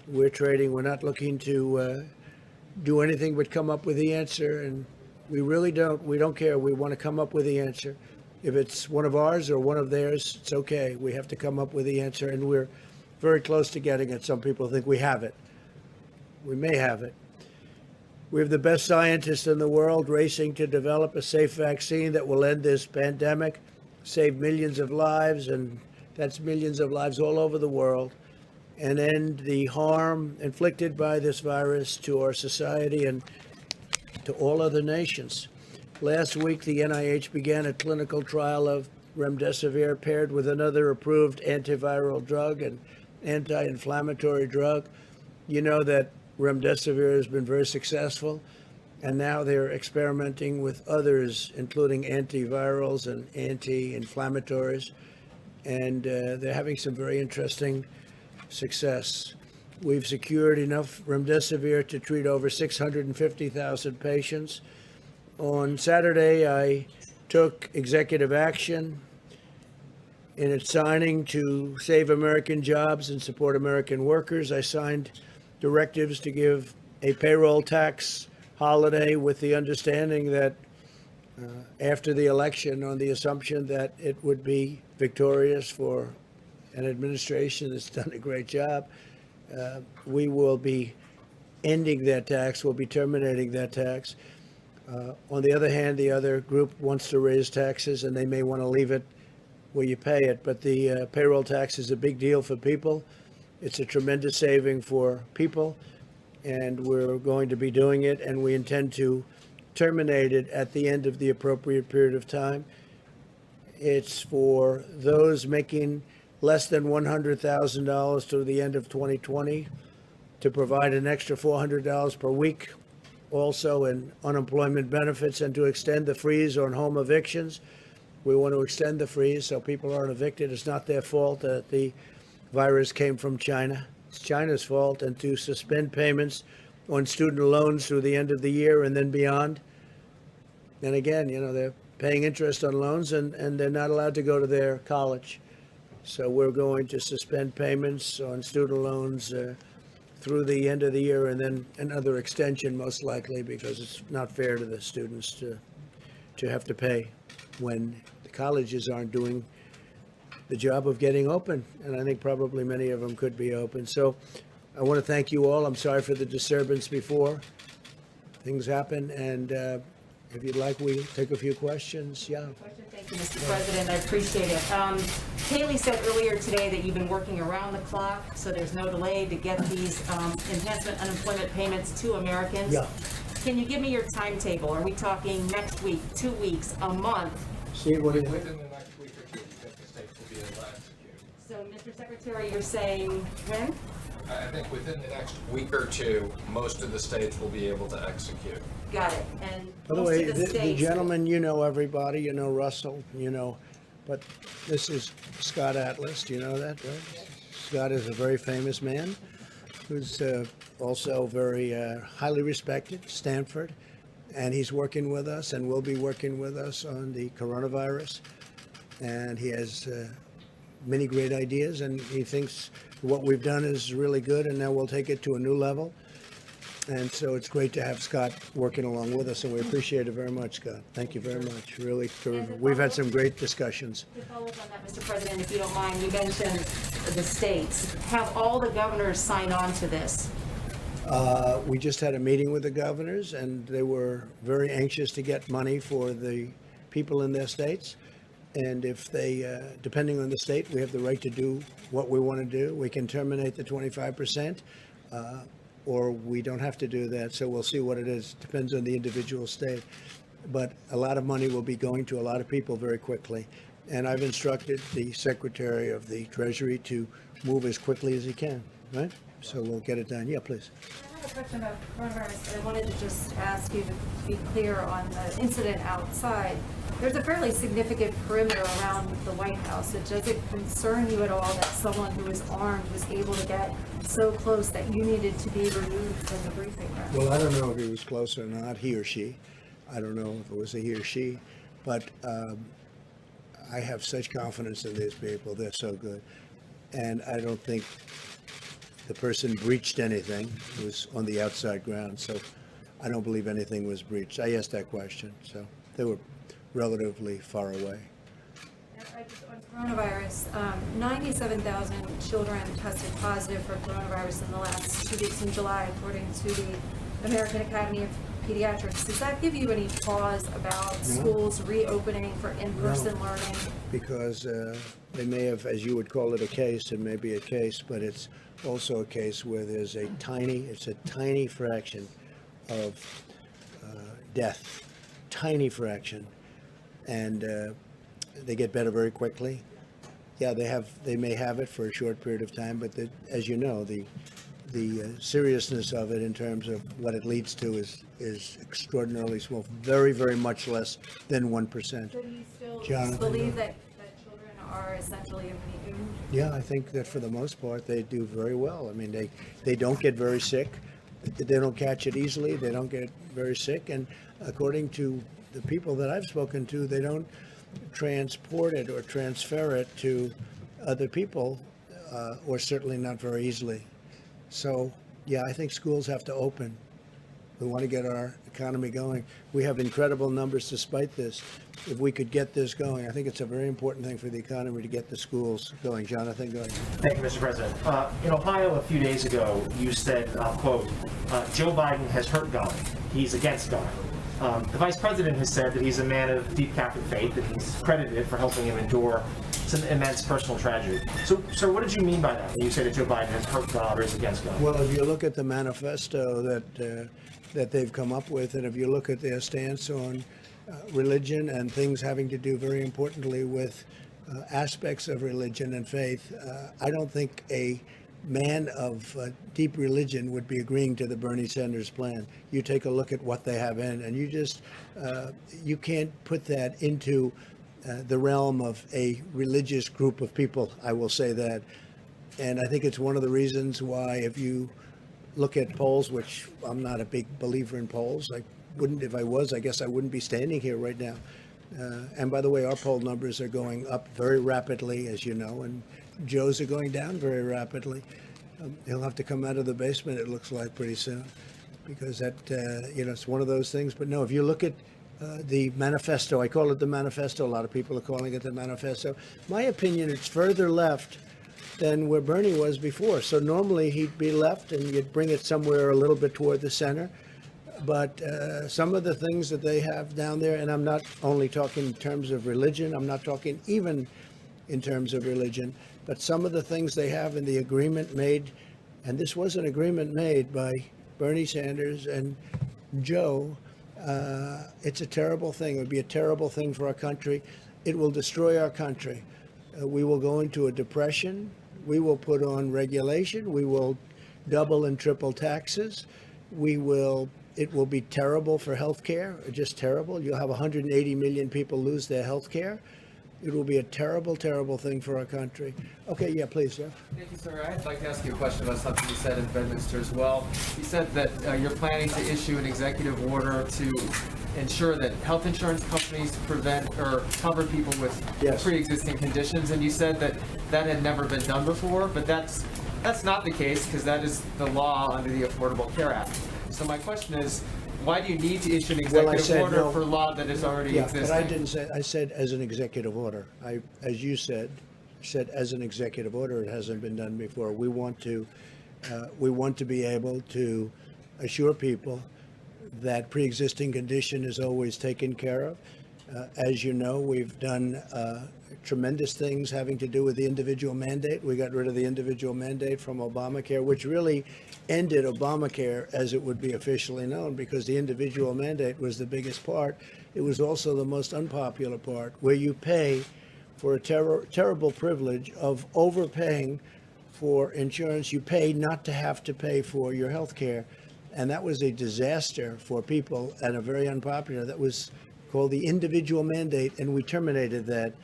We're trading. We're not looking to do anything but come up with the answer, and we really don't. We don't care. We want to come up with the answer. If it's one of ours or one of theirs, it's okay. We have to come up with the answer, and we're very close to getting it. Some people think we have it. We may have it. We have the best scientists in the world racing to develop a safe vaccine that will end this pandemic, save millions of lives, and that's millions of lives all over the world, and end the harm inflicted by this virus to our society and to all other nations. Last week, the NIH began a clinical trial of remdesivir paired with another approved antiviral drug and anti-inflammatory drug. You know that remdesivir has been very successful, and now they're experimenting with others, including antivirals and anti-inflammatories, and they're having some very interesting success. We've secured enough remdesivir to treat over 650,000 patients. On Saturday, I took executive action in its signing to save American jobs and support American workers. I signed directives to give a payroll tax holiday with the understanding that after the election, on the assumption that it would be victorious for an administration that's done a great job, we will be ending that tax, we'll be terminating that tax. On the other hand, the other group wants to raise taxes, and they may want to leave it where you pay it, but the payroll tax is a big deal for people. It's a tremendous saving for people, and we're going to be doing it, and we intend to terminate it at the end of the appropriate period of time. It's for those making less than $100,000 to the end of 2020 to provide an extra $400 per week, also in unemployment benefits, and to extend the freeze on home evictions. We want to extend the freeze so people aren't evicted. It's not their fault that the virus came from China. It's China's fault. And to suspend payments on student loans through the end of the year and then beyond. And again, you know, they're paying interest on loans, and they're not allowed to go to their college. So we're going to suspend payments on student loans through the end of the year, and then another extension most likely, because it's not fair to the students to have to pay when the colleges aren't doing the job of getting open, and I think probably many of them could be open. So I want to thank you all. I'm sorry for the disturbance before. Things happen, and if you'd like, we take a few questions. Yeah. Thank you, Mr. President. I appreciate it. Haley said earlier today that you've been working around the clock, so there's no delay to get these enhancement unemployment payments to Americans. Yeah. Can you give me your timetable? Are we talking next week, 2 weeks, a month? See what it Within the next week or two, we think the states will be able to execute. So, Mr. Secretary, you're saying when? I think within the next week or two, most of the states will be able to execute. Got it. And By the most way, of the the states. gentleman, you know everybody, you know Russell, you know, but this is Scott Atlas, do you know that, right? Scott is a very famous man who's also very highly respected, Stanford, and he's working with us and will be working with us on the coronavirus, and he has many great ideas, and he thinks what we've done is really good, and now we'll take it to a new level. And so it's great to have Scott working along with us, and we appreciate it very much, Scott. Thank you very much. Really, we've had some great discussions. To follow up on that, Mr. President, if you don't mind, you mentioned the states. Have all the governors signed on to this? We just had a meeting with the governors, and they were very anxious to get money for the people in their states. And if they, depending on the state, we have the right to do what we want to do. We can terminate the 25%, or we don't have to do that. So we'll see what it is. Depends on the individual state. But a lot of money will be going to a lot of people very quickly. And I've instructed the Secretary of the Treasury to move as quickly as he can, right? So we'll get it done. Yeah, please. I have a question about coronavirus. I wanted to just ask you to be clear on the incident outside. There's a fairly significant perimeter around the White House. Does it concern you at all that someone who was armed was able to get so close that you needed to be removed from the briefing room? Well, I don't know if he was close or not, he or she. I don't know if it was a he or she, but I have such confidence in these people. They're so good. And I don't think the person breached anything. It was on the outside ground, so I don't believe anything was breached. I asked that question, so they were relatively far away. On coronavirus, 97,000 children tested positive for coronavirus in the last 2 weeks in July, according to the American Academy of Pediatrics. Does that give you any pause about schools reopening for in-person learning? Because they may have, as you would call it, a case, it may be a case, but it's also a case where there's a tiny fraction of death, tiny fraction, and they get better very quickly. Yeah, they may have it for a short period of time, but as you know, the seriousness of it in terms of what it leads to is extraordinarily small, very, very much less than 1%. Do you still Jonathan, believe that children are essentially immune? Yeah, I think that for the most part, they do very well. I mean, they don't get very sick. They don't catch it easily. They don't get very sick. And according to the people that I've spoken to, they don't transport it or transfer it to other people, or certainly not very easily. So, yeah, I think schools have to open. We want to get our economy going. We have incredible numbers despite this. If we could get this going, I think it's a very important thing for the economy to get the schools going. Jonathan, go ahead. Thank you, Mr. President. In Ohio a few days ago, you said, quote, Joe Biden has hurt God. He's against God. The Vice President has said that he's a man of deep Catholic faith, that he's credited for helping him endure some immense personal tragedy. So, sir, what did you mean by that when you say that Joe Biden has hurt God or is against God? Well, if you look at the manifesto that they've come up with, and if you look at their stance on religion and things having to do very importantly with aspects of religion and faith, I don't think a man of deep religion would be agreeing to the Bernie Sanders plan. You take a look at what they have in, and you can't put that into the realm of a religious group of people, I will say that. And I think it's one of the reasons why, if you look at polls, which I'm not a big believer in polls, if I was, I guess I wouldn't be standing here right now. And by the way, our poll numbers are going up very rapidly, as you know, and Joe's are going down very rapidly. He'll have to come out of the basement, it looks like, pretty soon, because that, it's one of those things. But no, if you look at the manifesto, I call it the manifesto, a lot of people are calling it the manifesto. My opinion, it's further left than where Bernie was before. So normally he'd be left and you'd bring it somewhere a little bit toward the center. But some of the things that they have down there, and I'm not only talking in terms of religion, I'm not talking even in terms of religion, but some of the things they have in the agreement made, and this was an agreement made by Bernie Sanders and Joe, it's a terrible thing. It would be a terrible thing for our country. It will destroy our country. We will go into a depression. We will put on regulation. We will double and triple taxes. It will be terrible for health care, just terrible. You'll have 180 million people lose their health care. It will be a terrible, terrible thing for our country. Okay, yeah, please, Jeff. Thank you, sir. I'd like to ask you a question about something you said in Bedminster as well. You said that you're planning to issue an executive order to ensure that health insurance companies prevent or cover people with pre-existing conditions, and you said that had never been done before, but that's not the case, because that is the law under the Affordable Care Act. So my question is, why do you need to issue an executive order for law that is already existing? But I didn't say, I said as an executive order. As you said as an executive order, it hasn't been done before. We want to We want to be able to assure people that pre-existing condition is always taken care of. As you know, we've done tremendous things having to do with the individual mandate. We got rid of the individual mandate from Obamacare, which really ended Obamacare as it would be officially known, because the individual mandate was the biggest part. It was also the most unpopular part, where you pay for a terrible privilege of overpaying for insurance. You pay not to have to pay for your health care. And that was a disaster for people and a very unpopular. That was called the individual mandate, and we terminated that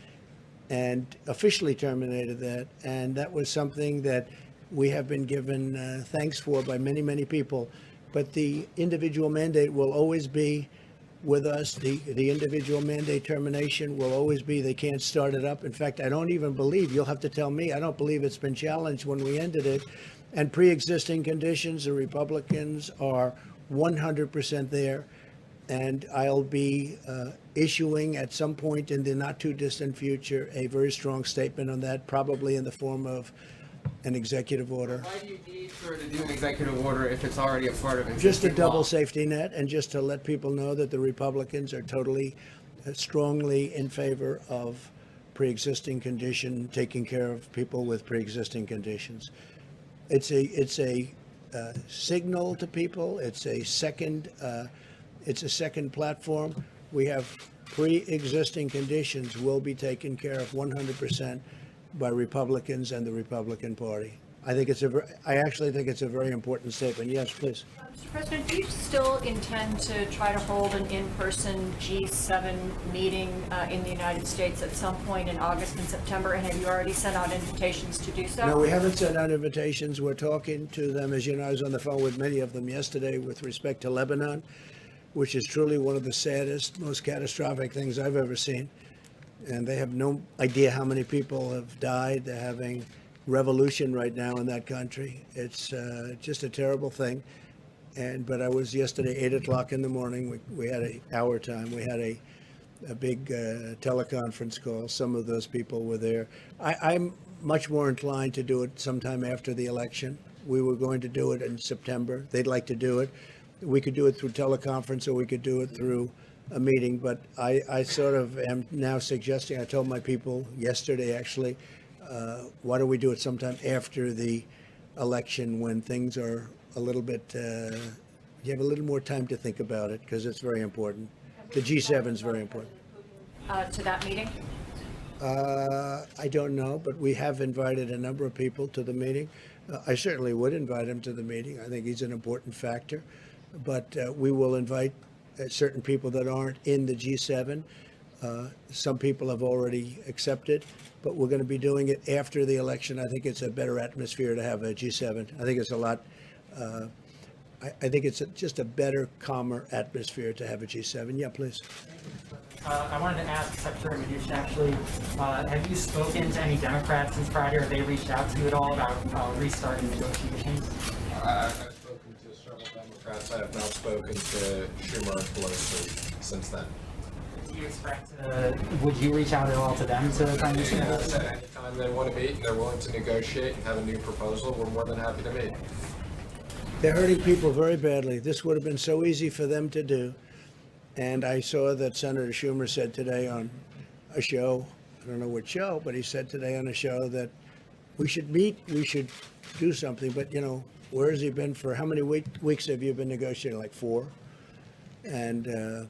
and officially terminated that. And that was something that we have been given thanks for by many, many people. But the individual mandate will always be with us. The individual mandate termination will always be. They can't start it up. In fact, I don't even believe, you'll have to tell me, I don't believe it's been challenged when we ended it. And pre-existing conditions, the Republicans are 100% there. And I'll be issuing at some point in the not too distant future a very strong statement on that, probably in the form of an executive order. Why do you need her to do an executive order if it's already a part of existing Just a double law? safety net, and just to let people know that the Republicans are totally, strongly in favor of pre-existing condition, taking care of people with pre-existing conditions. It's a signal to people. It's a second platform. We have pre-existing conditions will be taken care of 100% by Republicans and the Republican Party. I actually think it's a very important statement. Yes, please. Mr. President, do you still intend to try to hold an in-person G7 meeting in the United States at some point in August and September? And have you already sent out invitations to do so? No, we haven't sent out invitations. We're talking to them. As you know, I was on the phone with many of them yesterday with respect to Lebanon, which is truly one of the saddest, most catastrophic things I've ever seen. And they have no idea how many people have died. They're having revolution right now in that country. It's just a terrible thing. But I was yesterday, 8 o'clock in the morning. We had our time. We had a big teleconference call. Some of those people were there. I'm much more inclined to do it sometime after the election. We were going to do it in September. They'd like to do it. We could do it through teleconference, or we could do it through a meeting. But I sort of am now suggesting, I told my people yesterday actually, why don't we do it sometime after the election, when things are a little bit, you have a little more time to think about it, because it's very important. The G7 is very important. To that meeting? I don't know, but we have invited a number of people to the meeting. I certainly would invite him to the meeting. I think he's an important factor. But we will invite certain people that aren't in the G7. Some people have already accepted, but we're going to be doing it after the election. I think it's a better atmosphere to have a G7. I think it's a lot, I think it's just a better, calmer atmosphere to have a G7. Yeah, please. I wanted to ask Secretary Mnuchin, actually, have you spoken to any Democrats since Friday, or have they reached out to you at all about restarting negotiations? I've spoken to several Democrats. I have not spoken to Schumer or Pelosi since then. Do you expect, would you reach out at all to them to try and Yeah, I said anytime they want to meet and they're willing to negotiate and have a new proposal, we're more than happy to meet. They're hurting people very badly. This would have been so easy for them to do. And I saw that Senator Schumer said today on a show, I don't know what show, but he said today on a show that we should meet, we should do something. But, you know, where has he been for, how many weeks have you been negotiating? Like 4? And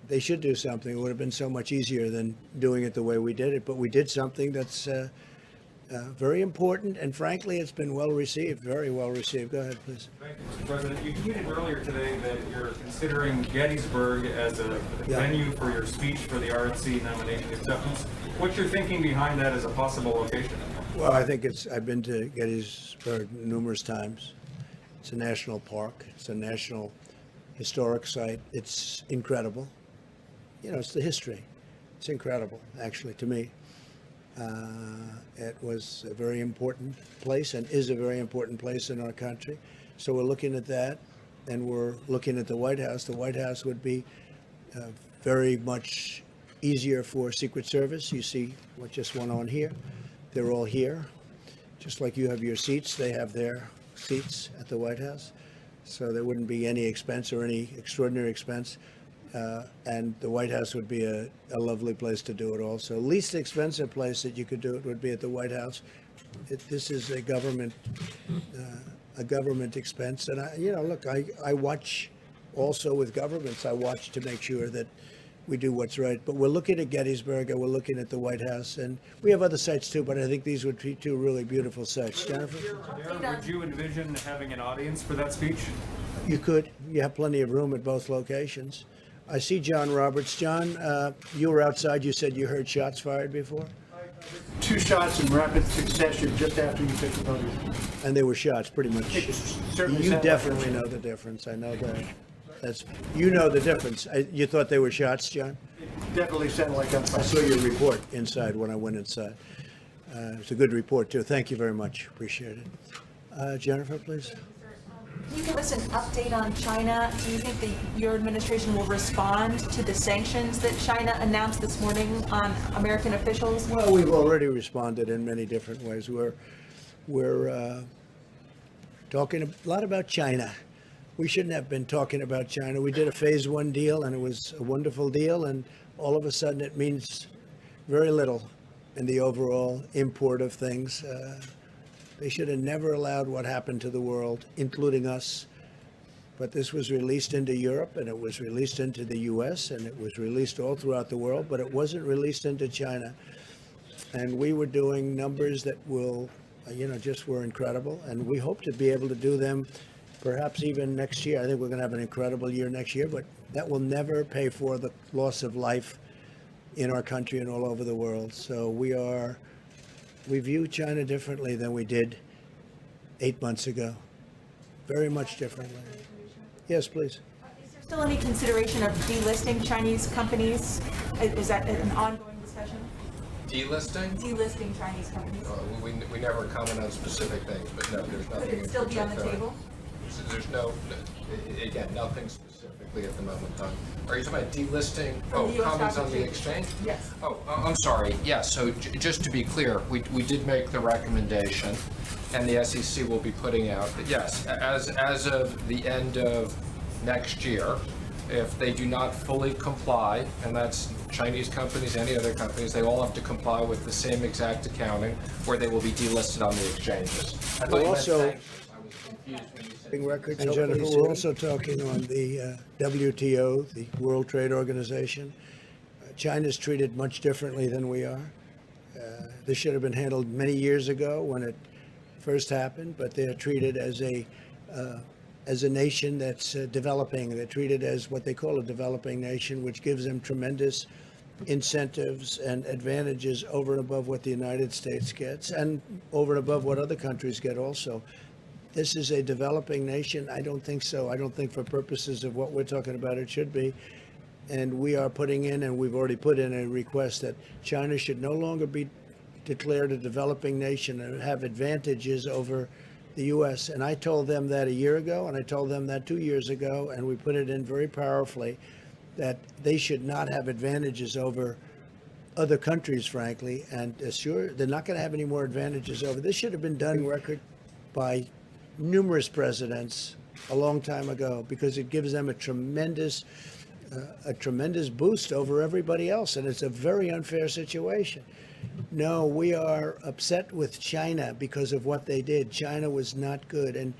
they should do something. It would have been so much easier than doing it the way we did it. But we did something that's very important, and frankly, it's been well received, very well received. Go ahead, please. Thank you, Mr. President. You tweeted earlier today that you're considering Gettysburg as a venue for your speech for the RNC nomination acceptance. What's your thinking behind that as a possible location? Well, I think I've been to Gettysburg numerous times. It's a national park. It's a national historic site. It's incredible. You know, it's the history. It's incredible, actually, to me. It was a very important place and is a very important place in our country. So we're looking at that, and we're looking at the White House. The White House would be very much easier for Secret Service. You see what just went on here. They're all here. Just like you have your seats, they have their seats at the White House, so there wouldn't be any expense or any extraordinary expense. And the White House would be a lovely place to do it also. Least expensive place that you could do it would be at the White House. This is a government expense. And look, I watch also with governments, I watch to make sure that we do what's right. But we're looking at Gettysburg and we're looking at the White House. And we have other sites too, but I think these would be two really beautiful sites. Jennifer? Would you envision having an audience for that speech? You could. You have plenty of room at both locations. I see John Roberts. John, you were outside. You said you heard shots fired before? Two shots in rapid succession just after you picked the podium. And they were shots, pretty much. Certainly You sound definitely like know the difference. I know that. You know the difference. You thought they were shots, John? Definitely sounded like gunfire. I saw your report inside when I went inside. It's a good report, too. Thank you very much. Appreciate it. Jennifer, please. Can you give us an update on China? Do you think that your administration will respond to the sanctions that China announced this morning on American officials? Well, we've already responded in many different ways. We're talking a lot about China. We shouldn't have been talking about China. We did a phase 1 deal, and it was a wonderful deal, and all of a sudden it means very little in the overall import of things. They should have never allowed what happened to the world, including us. But this was released into Europe, and it was released into the U.S., and it was released all throughout the world, but it wasn't released into China. And we were doing numbers that just were incredible, and we hope to be able to do them perhaps even next year. I think we're going to have an incredible year next year, but that will never pay for the loss of life in our country and all over the world. So we view China differently than we did 8 months ago. Very much differently. Yes, please. Is there still any consideration of delisting Chinese companies? Is that an ongoing discussion? Delisting? Delisting Chinese companies? We never comment on specific things, but no, there's nothing. Could it still be on the particular. table? There's again, nothing specifically at the moment done. Are you talking about delisting? From the US comments Stock on the Exchange? exchange? Yes. I'm sorry. Yeah, so just to be clear, we did make the recommendation, and the SEC will be putting out that, yes, as of the end of next year, if they do not fully comply, and that's Chinese companies, any other companies, they all have to comply with the same exact accounting, or they will be delisted on the exchanges. I thought you meant sanctions. I was confused when you said Records. And Jennifer, we're also talking on the WTO, the World Trade Organization. China's treated much differently than we are. This should have been handled many years ago when it first happened, but they're treated as a nation that's developing. They're treated as what they call a developing nation, which gives them tremendous incentives and advantages over and above what the United States gets and over and above what other countries get also. This is a developing nation? I don't think so. I don't think for purposes of what we're talking about it should be. And we are putting in, and we've already put in a request that China should no longer be declared a developing nation and have advantages over the U.S. And I told them that a year ago, and I told them that 2 years ago, and we put it in very powerfully, that they should not have advantages over other countries, frankly. And sure, they're not going to have any more advantages over. This should have been done record by numerous presidents a long time ago, because it gives them a tremendous boost over everybody else, and it's a very unfair situation. No, we are upset with China because of what they did. China was not good, and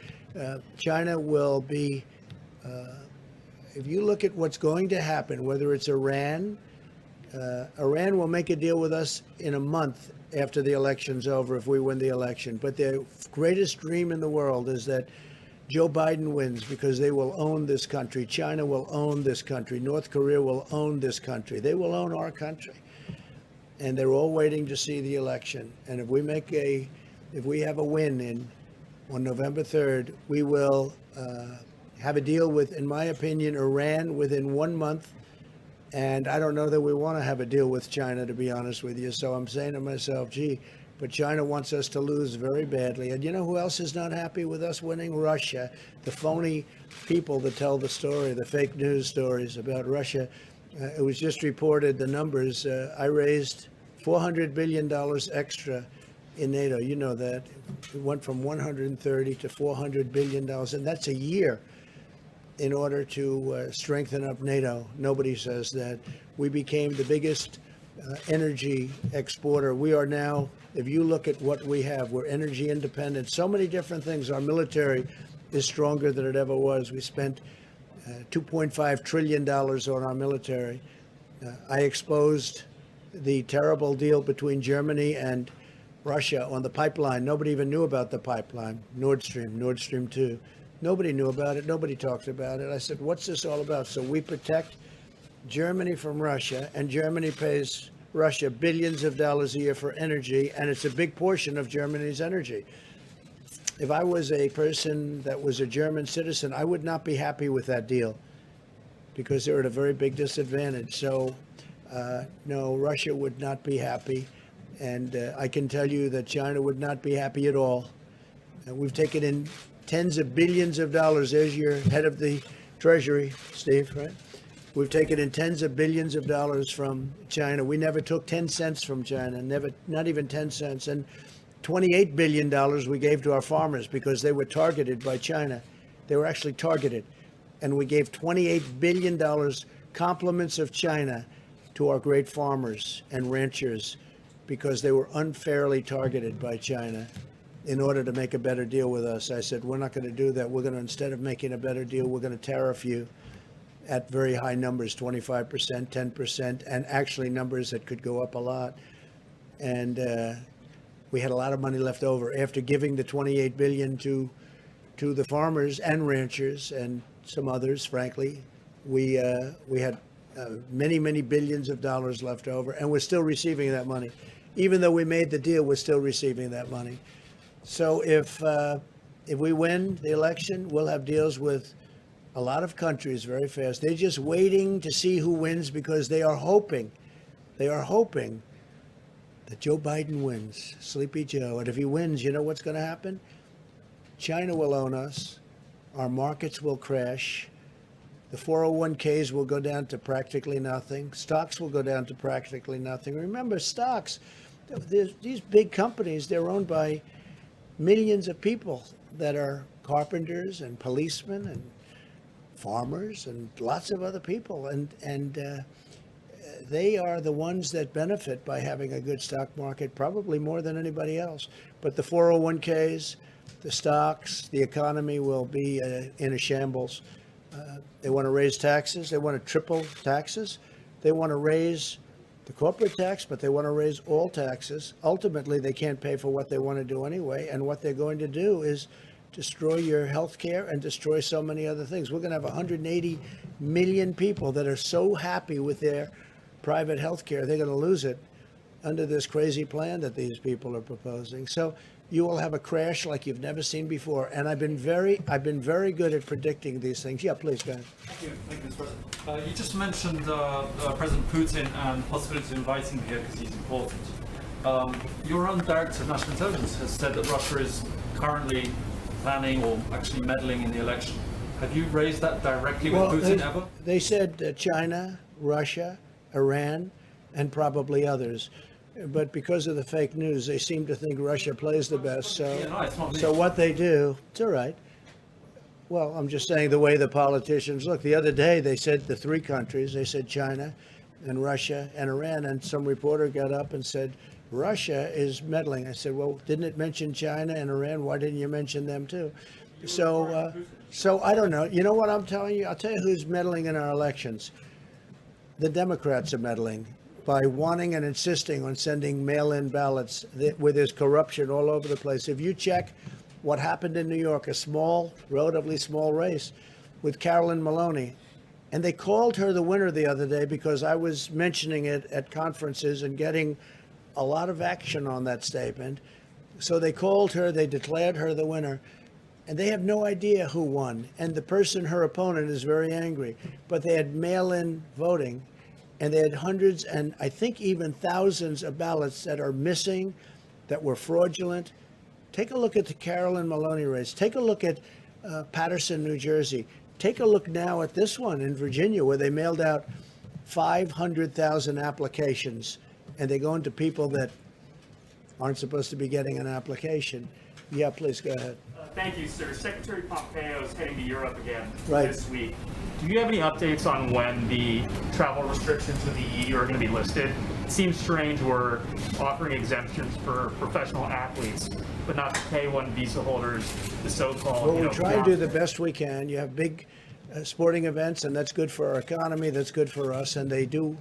China will be, if you look at what's going to happen, whether it's Iran, Iran will make a deal with us in a month after the election's over if we win the election. But their greatest dream in the world is that Joe Biden wins, because they will own this country. China will own this country. North Korea will own this country. They will own our country. And they're all waiting to see the election. And if we have a win on November 3rd, we will have a deal with, in my opinion, Iran within 1 month. And I don't know that we want to have a deal with China, to be honest with you. So I'm saying to myself, gee, but China wants us to lose very badly. And you know who else is not happy with us winning? Russia. The phony people that tell the story, the fake news stories about Russia. It was just reported, the numbers. I raised $400 billion extra in NATO. You know that. It went from 130 to $400 billion, and that's a year in order to strengthen up NATO. Nobody says that. We became the biggest energy exporter. We are now, if you look at what we have, we're energy independent. So many different things. Our military is stronger than it ever was. We spent $2.5 trillion on our military. I exposed the terrible deal between Germany and Russia on the pipeline. Nobody even knew about the pipeline, Nord Stream 2. Nobody knew about it. Nobody talked about it. I said, what's this all about? So we protect Germany from Russia, and Germany pays Russia billions of dollars a year for energy, and it's a big portion of Germany's energy. If I was a person that was a German citizen, I would not be happy with that deal because they're at a very big disadvantage. So, no, Russia would not be happy. And I can tell you that China would not be happy at all. And we've taken in tens of billions of dollars. There's your head of the Treasury, Steve, right? We've taken in tens of billions of dollars from China. We never took 10 cents from China, never, not even 10 cents. And $28 billion we gave to our farmers because they were targeted by China. They were actually targeted. And we gave $28 billion compliments of China to our great farmers and ranchers because they were unfairly targeted by China in order to make a better deal with us. I said, we're not going to do that. We're going to, instead of making a better deal, we're going to tariff you at very high numbers, 25%, 10%, and actually numbers that could go up a lot. And we had a lot of money left over after giving the $28 billion to the farmers and ranchers and some others. Frankly, we had many billions of dollars left over, and we're still receiving that money. Even though we made the deal, we're still receiving that money. So if we win the election, we'll have deals with a lot of countries very fast. They're just waiting to see who wins because they are hoping that Joe Biden wins, Sleepy Joe. And if he wins, you know what's going to happen? China will own us. Our markets will crash. The 401ks will go down to practically nothing. Stocks will go down to practically nothing. Remember, stocks, these big companies, they're owned by millions of people that are carpenters and policemen and farmers and lots of other people. And they are the ones that benefit by having a good stock market, probably more than anybody else. But the 401ks, the stocks, the economy will be in a shambles. They want to raise taxes. They want to triple taxes. They want to raise the corporate tax, but they want to raise all taxes. Ultimately, they can't pay for what they want to do anyway. And what they're going to do is destroy your health care and destroy so many other things. We're going to have 180 million people that are so happy with their private health care, they're going to lose it under this crazy plan that these people are proposing. So you will have a crash like you've never seen before. And I've been very good at predicting these things. Yeah, please, go ahead. Thank you, Mr. President. You just mentioned President Putin and the possibility of inviting him here because he's important. Your own Director of National Intelligence has said that Russia is currently planning or actually meddling in the election. Have you raised that directly with Putin ever? They said China, Russia, Iran, and probably others. But because of the fake news, they seem to think Russia plays the best. So what they do, it's all right. Well, I'm just saying the way the politicians look. The other day, they said the three countries, they said China and Russia and Iran, and some reporter got up and said, Russia is meddling. I said, well, didn't it mention China and Iran? Why didn't you mention them too? So I don't know. You know what I'm telling you? I'll tell you who's meddling in our elections. The Democrats are meddling by wanting and insisting on sending mail-in ballots where there's corruption all over the place. If you check what happened in New York, a small, relatively small race with Carolyn Maloney, and they called her the winner the other day because I was mentioning it at conferences and getting a lot of action on that statement. So they called her, they declared her the winner, and they have no idea who won. And the person, her opponent, is very angry. But they had mail-in voting, and they had hundreds and I think even thousands of ballots that are missing, that were fraudulent. Take a look at the Carolyn Maloney race. Take a look at Paterson, New Jersey. Take a look now at this one in Virginia, where they mailed out 500,000 applications, and they're going to people that aren't supposed to be getting an application. Yeah, please go ahead. Thank you, sir. Secretary Pompeo is heading to Europe again Right. this week. Do you have any updates on when the travel restrictions in the EU are going to be lifted? It seems strange we're offering exemptions for professional athletes, but not to K-1 visa holders, the so-called, Well, we try to do the best we can. You have big sporting events, and that's good for our economy, that's good for us, and they do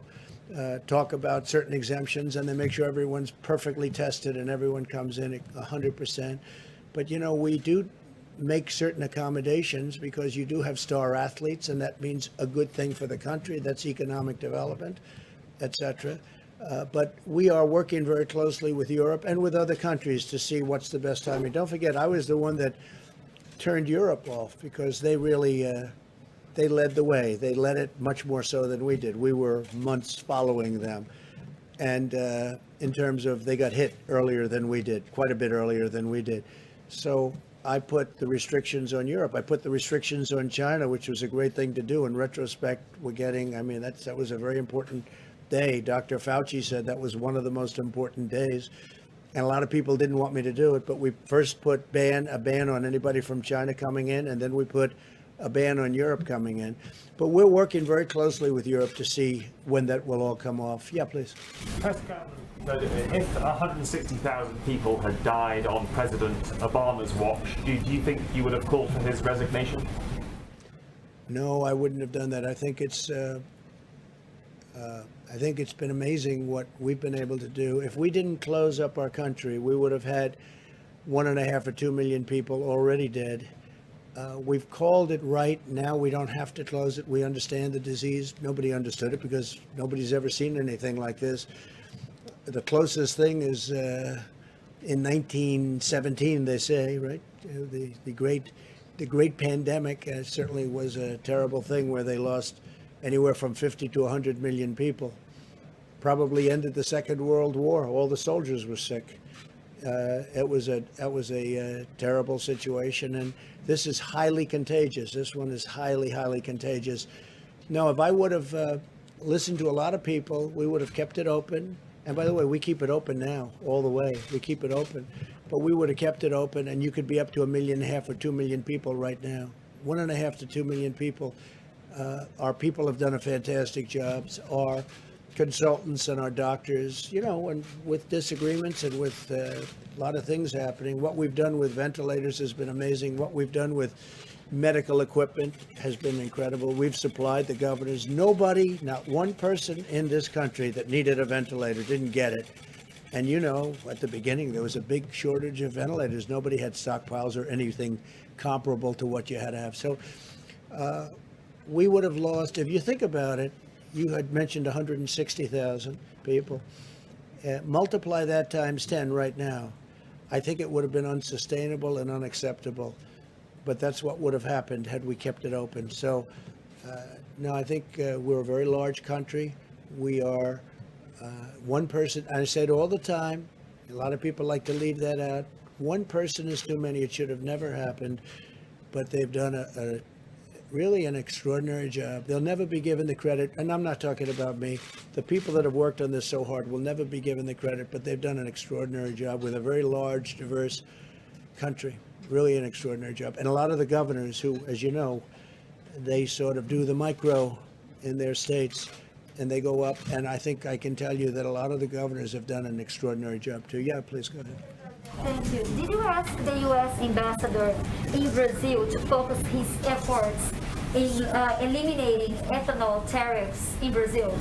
talk about certain exemptions, and they make sure everyone's perfectly tested and everyone comes in at 100%. But, you know, we do make certain accommodations because you do have star athletes, and that means a good thing for the country. That's economic development, etc. But we are working very closely with Europe and with other countries to see what's the best timing. Don't forget, I was the one that turned Europe off because they really they led the way. They led it much more so than we did. We were months following them. And in terms of they got hit earlier than we did, quite a bit earlier than we did. So I put the restrictions on Europe. I put the restrictions on China, which was a great thing to do. In retrospect, we're getting, I mean, that was a very important day. Dr. Fauci said that was one of the most important days. And a lot of people didn't want me to do it, but we first put a ban on anybody from China coming in, and then we put a ban on Europe coming in. But we're working very closely with Europe to see when that will all come off. Yeah, please. press conference that if 160,000 people had died on President Obama's watch, do you think you would have called for his resignation? No, I wouldn't have done that. I think it's been amazing what we've been able to do. If we didn't close up our country, we would have had 1.5 or 2 million people already dead. We've called it right. Now we don't have to close it. We understand the disease. Nobody understood it because nobody's ever seen anything like this. The closest thing is in 1917, they say, right? The great pandemic certainly was a terrible thing where they lost anywhere from 50 to 100 million people. Probably ended the Second World War. All the soldiers were sick. That was a terrible situation, and this is highly contagious. This one is highly, highly contagious. No, if I would have listened to a lot of people, we would have kept it open. And by the way, we keep it open now, all the way. We keep it open. But we would have kept it open, and you could be up to 1.5 million or 2 million people right now. 1.5 to 2 million people. Our people have done a fantastic job. Our consultants and our doctors, you know, and with disagreements and with a lot of things happening. What we've done with ventilators has been amazing. What we've done with medical equipment has been incredible. We've supplied the governors. Nobody, not one person in this country that needed a ventilator didn't get it. And you know, at the beginning, there was a big shortage of ventilators. Nobody had stockpiles or anything comparable to what you had to have. So we would have lost, if you think about it, you had mentioned 160,000 people. Multiply that times 10 right now. I think it would have been unsustainable and unacceptable. But that's what would have happened had we kept it open. So, no, I think we're a very large country. We are one person. I say it all the time. A lot of people like to leave that out. One person is too many. It should have never happened. But they've done really an extraordinary job. They'll never be given the credit, and I'm not talking about me. The people that have worked on this so hard will never be given the credit, but they've done an extraordinary job with a very large, diverse country. Really an extraordinary job. And a lot of the governors who, as you know, they sort of do the micro in their states, and they go up, and I think I can tell you that a lot of the governors have done an extraordinary job too. Yeah, please go ahead. Thank you. Did you ask the U.S. ambassador in Brazil to focus his efforts in eliminating ethanol tariffs in Brazil?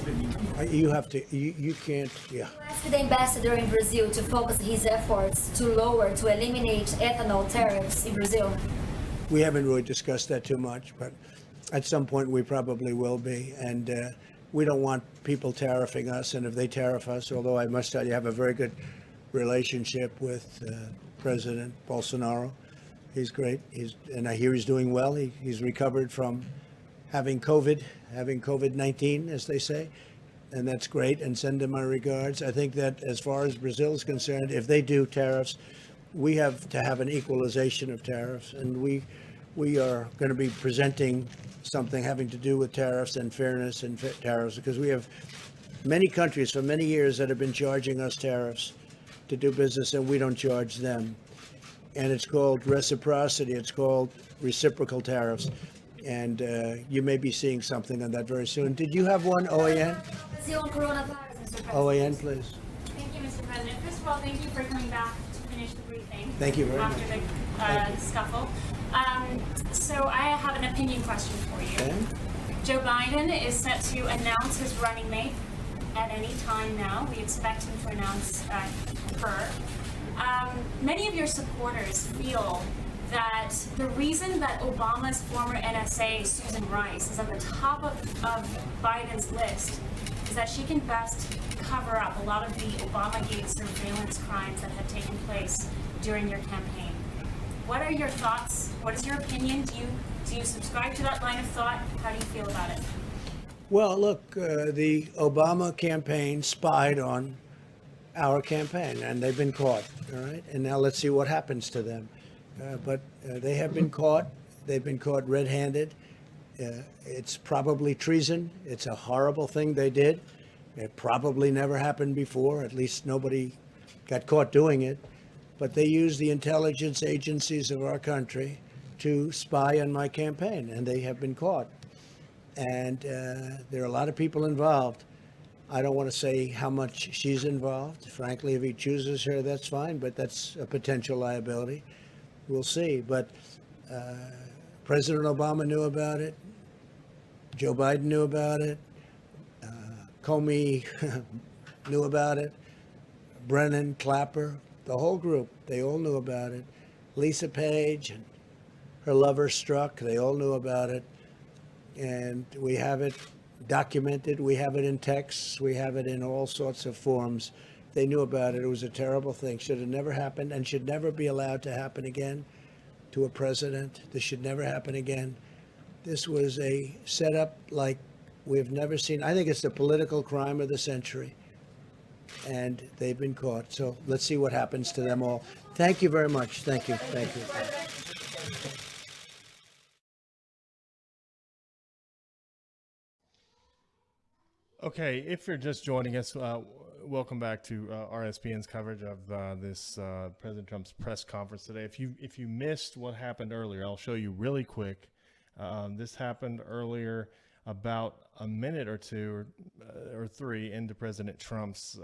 You have to, you can't, yeah. You asked the ambassador in Brazil to focus his efforts to eliminate ethanol tariffs in Brazil. We haven't really discussed that too much, but at some point we probably will be. And we don't want people tariffing us, and if they tariff us, although I must tell you, I have a very good relationship with President Bolsonaro. He's great. And I hear he's doing well. He's recovered from having COVID-19, as they say. And that's great, and send him my regards. I think that as far as Brazil is concerned, if they do tariffs, we have to have an equalization of tariffs. And we are going to be presenting something having to do with tariffs and fairness and tariffs, because we have many countries for many years that have been charging us tariffs. to do business, and we don't charge them. And it's called reciprocity. It's called reciprocal tariffs. And you may be seeing something on that very soon. Did you have one, OAN? OAN, please. Thank you, Mr. President. First of all, thank you for coming back to finish the briefing. Thank you very after much. the scuffle. So I have an opinion question for you. Okay. Joe Biden is set to announce his running mate at any time now. We expect him to announce her. Many of your supporters feel that the reason that Obama's former NSA, Susan Rice, is at the top of Biden's list is that she can best cover up a lot of the Obamagate surveillance crimes that have taken place during your campaign. What are your thoughts? What is your opinion? Do you subscribe to that line of thought? How do you feel about it? Well, look, the Obama campaign spied on our campaign, and they've been caught, all right? And now let's see what happens to them. But they have been caught. They've been caught red-handed. It's probably treason. It's a horrible thing they did. It probably never happened before. At least nobody got caught doing it. But they used the intelligence agencies of our country to spy on my campaign, and they have been caught. And there are a lot of people involved. I don't want to say how much she's involved. Frankly, if he chooses her, that's fine, but that's a potential liability. We'll see. But President Obama knew about it. Joe Biden knew about it. Comey knew about it. Brennan, Clapper, the whole group, they all knew about it. Lisa Page and her lover Strzok, they all knew about it. And we have it documented. We have it in texts. We have it in all sorts of forms. They knew about it. It was a terrible thing. Should have never happened and should never be allowed to happen again to a president. This should never happen again. This was a setup like we've never seen. I think it's the political crime of the century. And they've been caught. So let's see what happens to them all. Thank you very much. Thank you. Thank you. Okay, if you're just joining us, welcome back to RSPN's coverage of this President Trump's press conference today. If you missed what happened earlier, I'll show you really quick. This happened earlier, about a minute or two or three into President Trump's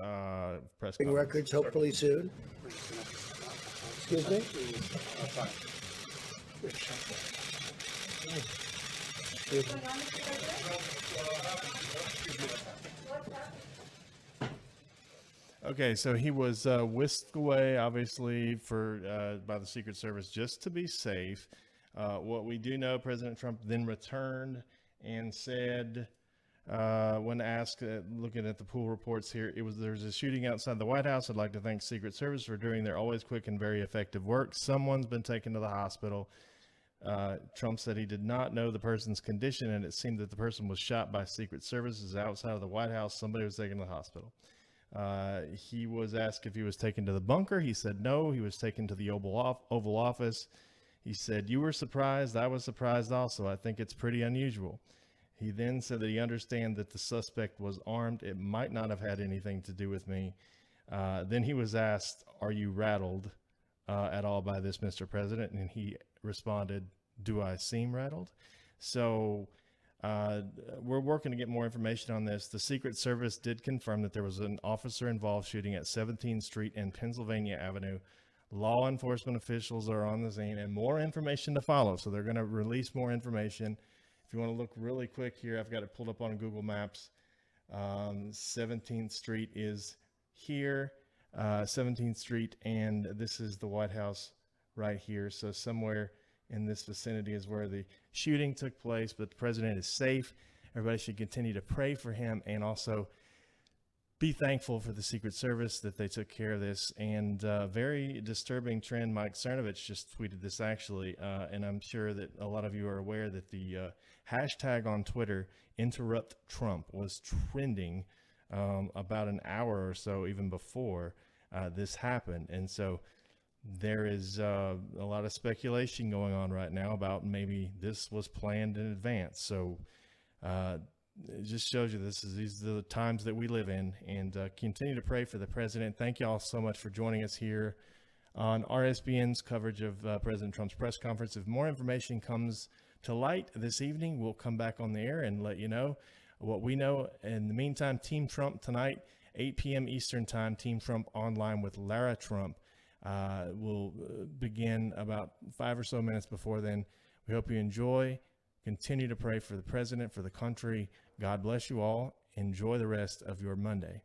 press conference. Records hopefully soon. Excuse me? Excuse me. Okay, so he was whisked away, obviously, by the Secret Service just to be safe. What we do know, President Trump then returned and said, when asked, looking at the pool reports here, there's a shooting outside the White House. I'd like to thank Secret Service for doing their always quick and very effective work. Someone's been taken to the hospital. Trump said he did not know the person's condition, and it seemed that the person was shot by Secret Services outside of the White House. Somebody was taken to the hospital. He was asked if he was taken to the bunker. He said no. He was taken to the Oval Office. He said, "You were surprised. I was surprised also. I think it's pretty unusual." He then said that he understands that the suspect was armed. It might not have had anything to do with me. Then he was asked, "Are you rattled at all by this, Mr. President?" And he responded, "Do I seem rattled?" So we're working to get more information on this. The Secret Service did confirm that there was an officer involved shooting at 17th Street and Pennsylvania Avenue. Law enforcement officials are on the scene, and more information to follow. So they're going to release more information. If you want to look really quick here, I've got it pulled up on Google Maps. 17th Street is here, 17th Street, and this is the White House right here. So somewhere in this vicinity is where the shooting took place, but the president is safe. Everybody should continue to pray for him and also be thankful for the Secret Service that they took care of this. And very disturbing trend. Mike Cernovich just tweeted this actually, and I'm sure that a lot of you are aware that the hashtag on Twitter, interrupt Trump, was trending about an hour or so even before this happened. And so there is a lot of speculation going on right now about maybe this was planned in advance. So it just shows you these are the times that we live in, and continue to pray for the president. Thank you all so much for joining us here on RSBN's coverage of President Trump's press conference. If more information comes to light this evening, we'll come back on the air and let you know what we know. In the meantime, Team Trump tonight, 8 p.m. Eastern Time, Team Trump Online with Lara Trump will begin about 5 or so minutes before then. We hope you enjoy. Continue to pray for the president, for the country. God bless you all. Enjoy the rest of your Monday.